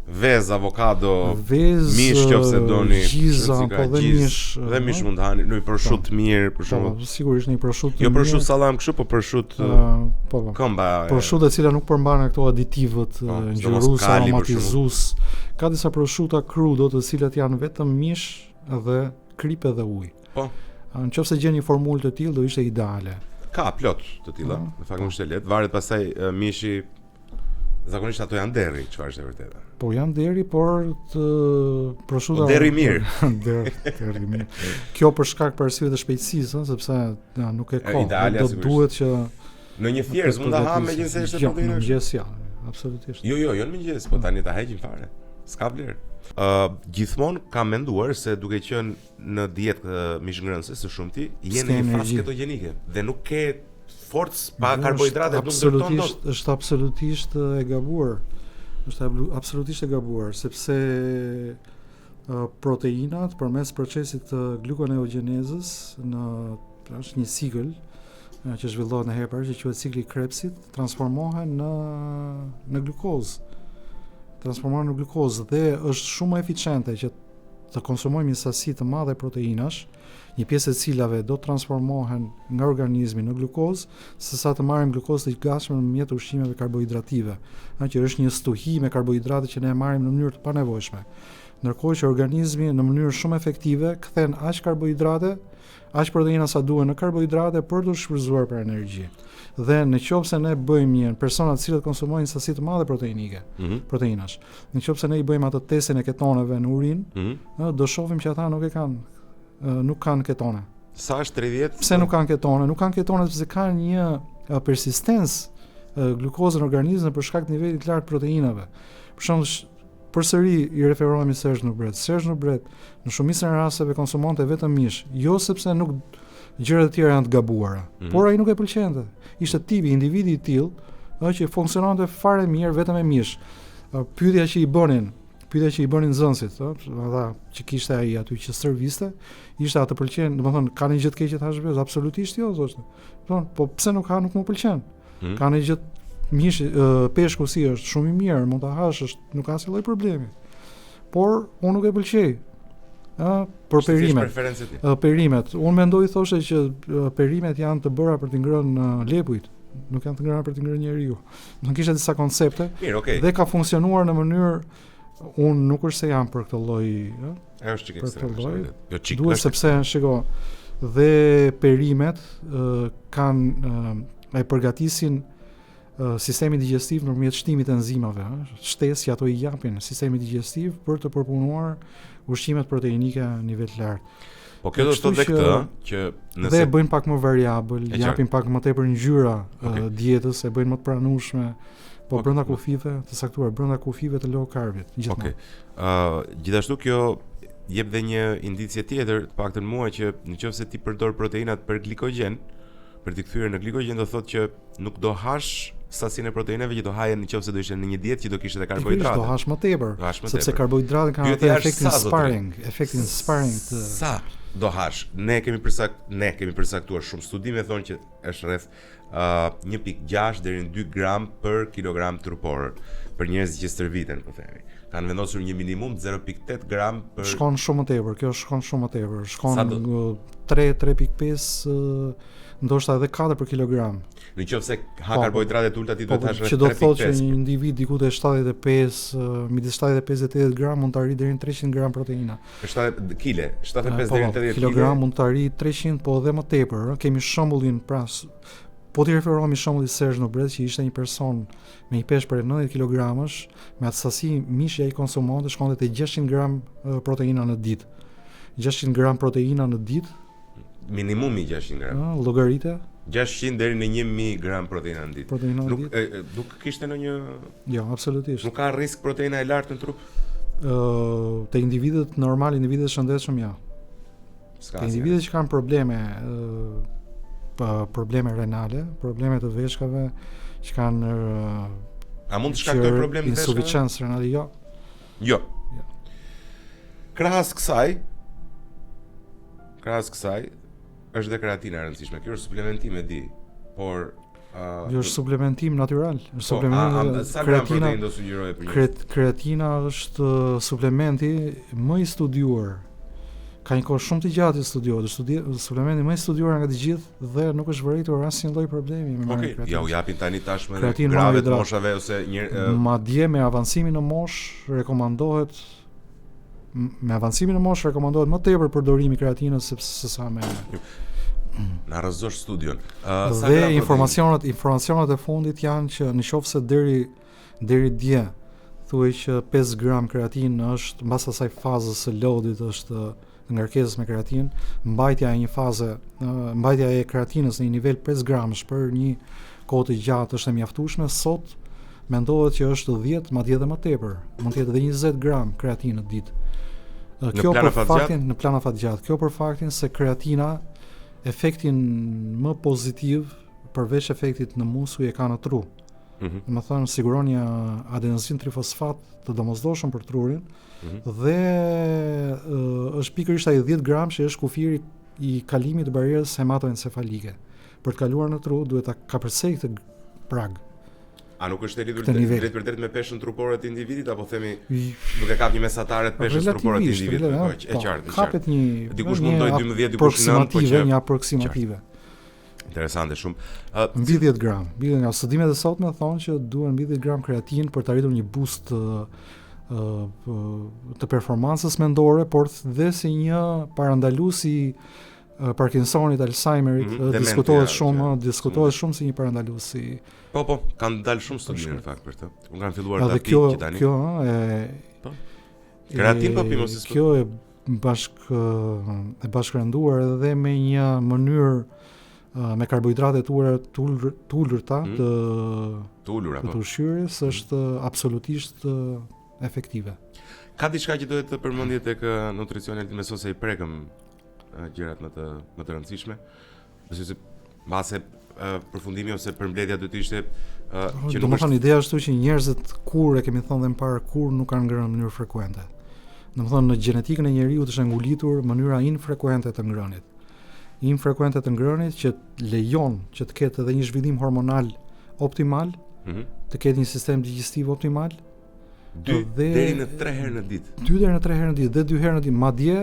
Vez, avokado, mish nëse doni, gjiza, po dhe mish. Dhe mish mund të hani, në prosciutto mirë, për shembull. Po, sigurisht një prosciutto. Jo prosciutto sallam kështu, po prosciutto këmba. Prosciutto e cila nuk përmban këto aditivët ngjyrues, aromatizues. Ka disa prosciutta crudo, të cilat janë vetëm mish dhe kripë dhe ujë. Po. Nëse gjen një formulë të tillë do ishte ideale. Ka plot të tilla, në fakt nuk është lehtë, varet pastaj mishi. Zakonisht ato janë deri, çfarë është e vërtetë. Po janë deri, por të prosciutto deri mirë. deri mirë. Kjo për shkak për arsye të shpejtësisë, sepse nuk e ka. Do duhet që në një thjerz mund ta ha megjithëse është proteinë. Mëngjes ja, absolutisht. Jo, në mëngjes, po tani ta heqim fare. S'ka vlerë. Gjithmonë kam menduar se duke qenë në dietë mishngrënëse së shumti, jeni në fazë ketogenike dhe nuk ke forcë pa karbohidrate, nuk ndërton dot. Është absolutisht e gabuar. Është absolutisht e gabuar, sepse proteinat përmes procesit të glukoneogenezës është një cikël që zhvillohet në herë për herë, që quhet cikli i Krebsit, transformohen në glukozë. Transformohen në glukozë dhe është shumë eficiente që të konsumojmë një sasi të madhe proteinash, një pjesë e cilave do të transformohen nga organizmi në glukozë, sesa të marrim glukozë të gatshme nëpërmjet ushqimeve karbohidrative, që është një stuhi me karbohidrate që ne e marrim në mënyrë të panevojshme. Ndërkohë që organizmi në mënyrë shumë efektive kthen aq karbohidrate, aq proteina sa duhen në karbohidrate për të shfrytzuar për energji. Dhe nëse ne bëjmë një persona të cilët konsumojnë sasi të madhe proteinash, nëse ne I bëjmë atë testin e ketoneve në urinë, do shohim që ata nuk kanë ketone. Sa është 30? Pse nuk kanë ketone? Nuk kanë ketone sepse kanë një persistencë glukozë në organizëm për shkak të nivelit të lartë proteinave. Për shembull, përsëri I referohemi Serge Nubret. Serge Nubret në shumicën e rasteve konsumonte vetëm mish, jo sepse nuk gjërat e tjera janë të gabuara, por ai nuk e pëlqente. Ishte tipi individi I tillë që funksiononte fare mirë vetëm me mish. Pyetja që I bënin nxënësit, ata që kishte ai aty që serviste, ishte atë pëlqen, domethënë ka një gjë të keqe tash vetë, absolutisht jo, thoshte. Domethënë, po pse nuk ka, nuk më pëlqen. Ka një gjë mish, peshku si është shumë I mirë, mund ta hash, nuk ka asnjë lloj problemi. Por unë nuk e pëlqej. Për perimet. Unë mendoj thoshte që perimet janë të bëra për të ngrënë lepujt, nuk janë të ngrëna për të ngrënë njeriu. Nuk kishte disa koncepte. Mirë, okay. Dhe ka funksionuar në mënyrë unë nuk është se jam për këtë lloj, është çik ekstrem. Jo çik. Duhet sepse shiko, dhe perimet kanë përgatisin sistemi digestiv nëpërmjet shtimit të enzimave, shtesë që ato I japin sistemi digestiv për të përpunuar ushqimet proteinike në nivel të lartë. Po kjo do të thotë që nëse dhe bëjnë pak më variabël, japin pak më tepër ngjyra dietës, e bëjnë më të pranueshme. Po brenda kufive të saktuar, brenda kufive të low carbit, gjithmonë. Gjithashtu kjo jep dhe një indicje tjetër, të paktën mua, që nëse ti përdor proteinat për glikogen, për t'i kthyer në glikogen, do thotë që nuk do hash sasinë e proteinave që do hajen nëse do ishte në një dietë që do kishte karbohidrate. Do hash më tepër, sepse karbohidratet kanë efektin sparring të sa do hash. Ne kemi përcaktuar shumë studime thonë që është rreth 1.6 deri në 2 gram për kilogram trupor. për njerëzit që stërviten, po themi. Kanë vendosur një minimum 0.8 gram për Shkon shumë më tepër, kjo shkon shumë më tepër. Shkon Sa do? 3.5 ndoshta edhe 4 për kilogram. Në qoftë se ha karbohidrate të ulta ti Po, duhet të hash që do të thotë që 3.5. një individ diku te 75, midis 75 dhe 80 gram mund të arrijë deri në 300 gram proteina. 70 kg, 75 Po, deri në 80 kilogram kg. mund të arrijë 300, po edhe më tepër. Kemi shembullin pra po t'i referohemi shembullit Serge Nobret që ishte një person me një peshë për 90 kg, me atë sasi mishi ai konsumonte shkonte te 600 gram proteina në ditë. 600 gram proteina në ditë, Minimumi 600 gram. llogarite 600 deri në 1000 gram proteina në ditë. proteina në Nuk ditë. nuk kishte ndonjë Jo, absolutisht. nuk ka risk proteina e lartë në trup. Te individët normal, individët shëndetshëm ja. S'ka. Te asnjë. individët që kanë probleme renale, probleme të veshkave, që kanë A mund të shkaktoj problem të veshkave? insuficiencë renale, jo. Jo. Krahas kësaj është dhe kreatina e rëndësishme. Kjo është suplementim e di, por Jo, është suplementim natyral. Është sa suplementim gram kreatina. protein do sugjerojë për një? Kreatina është suplementi më i studiuar. Ka një kohë shumë të gjatë i studiohet, suplementi më i studiuar nga të gjithë dhe nuk është vërejtur asnjë lloj problemi me Okej, kreatinë. ja u japin tani tashmë edhe Kreatin grave të monohidrat. moshave ose një Madje me avancimin në moshë rekomandohet më tepër përdorimi i kreatinës se sa me na rrëzosh studion. dhe informacionet e fundit janë që nëse deri dje thuaj që 5 gram kreatin është mbas asaj fazës së lodit është ngarkesës me kreatin, mbajtja e kreatinës në një nivel 5 gramësh për një kohë të gjatë është e mjaftueshme. Sot mendohet që është 10, madje edhe më tepër, mund të jetë edhe 20 gram kreatinë në ditë. Kjo plan për afat faktin në plan afat gjatë. Kjo për faktin se kreatina efektin më pozitiv përveç efektit në muskuj e ka në tru. Më thënë, siguron një adenozin trifosfat të domosdoshëm për trurin dhe është pikërisht ai 10 gram që është kufiri i kalimit të barierës hematoencefalike. Për të kaluar në tru duhet ta kapërcej këtë prag. A nuk është e lidhur Këtë nivel. drejt për drejt me peshën trupore të individit apo themi duke kap një mesatare të peshës trupore të Relativisht, individit? Po, e po, qartë. kapet një Dikush mundoj 12, dikush 9, po që një aproksimative. interesante shumë. Mbi 10 gram. Mbi nga studimet e sotme thonë që duhen mbi 10 gram kreatin për të arritur një boost të performancës mendore, por dhe si një parandalues i Parkinsonit, Alzheimerit, diskutohet shumë si një parandalues i. Po, kanë dalë shumë studime në fakt për të. Unë kanë filluar ta Edhe kjo pikë tani. kjo Kreatin po pim ose kjo e bashkërenduar edhe me një mënyrë me karbohidrate të ulurta të ulura të ushqyerjes është absolutisht efektive. Ka diçka që duhet të përmendje tek nutricioni me se i prekëm gjërat më të rëndësishme. Besoj se mbase përfundimi ose përmbledhja do të ishte që nuk është ideja është që njerëzit kur e kemi thënë dhe më parë kur nuk kanë ngrënë në mënyrë frekuente. Domethënë në gjenetikën e njeriut është ngulitur mënyra infrekuente të ngrënit. Infrekuente të ngrënit që lejon që të ketë edhe një zhvillim hormonal optimal, të ketë një sistem digjestiv optimal, 2 deri në 3 herë në ditë. 2 deri në 3 herë në ditë, dhe 2 herë në ditë, madje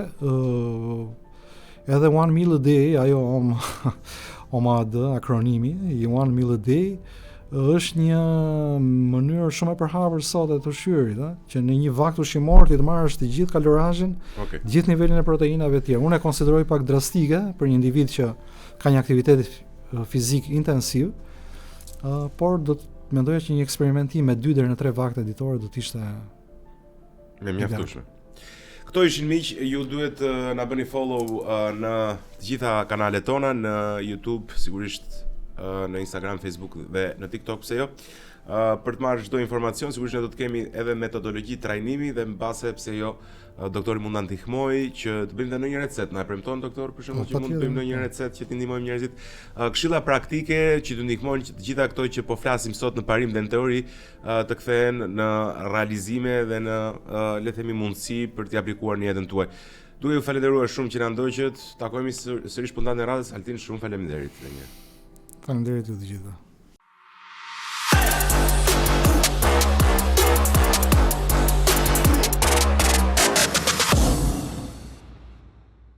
edhe 1 meal a day, ajo OMAD, akronimi, i 1 meal a day, është një mënyrë shumë e përhapur sot e të ushqyerit, që në një vakt ushqimor ti të marrësh të gjithë kalorazhin, gjithë nivelin e proteinave të tjera. Unë e konsideroj pak drastike për një individ që ka një aktivitet fizik intensiv, por do të mendoja që një eksperimentim me 2 deri në 3 vakte ditore do të ishte me mjaftueshme. Këto ishin miq, ju duhet na bëni follow në të gjitha kanalet tona, në YouTube, sigurisht në Instagram, Facebook dhe në TikTok, pse jo. Për të marrë çdo informacion, sigurisht ne do të kemi edhe metodologji trajnimi dhe mbase pse jo doktori mund na ndihmojë që të bëjmë ndonjë recetë. Na premton doktor për shembull që mund të bëjmë ndonjë recetë që të ndihmojmë njerëzit. Këshilla praktike që të ndihmojnë që të gjitha këto që po flasim sot në parim dhe në teori të kthehen në realizime dhe në le të themi mundësi për t'i aplikuar në jetën tuaj. Duke ju falenderuar shumë që na ndoqët. Takohemi sërish puntat në radhës. Altin, shumë faleminderit. Faleminderit ju të gjitha.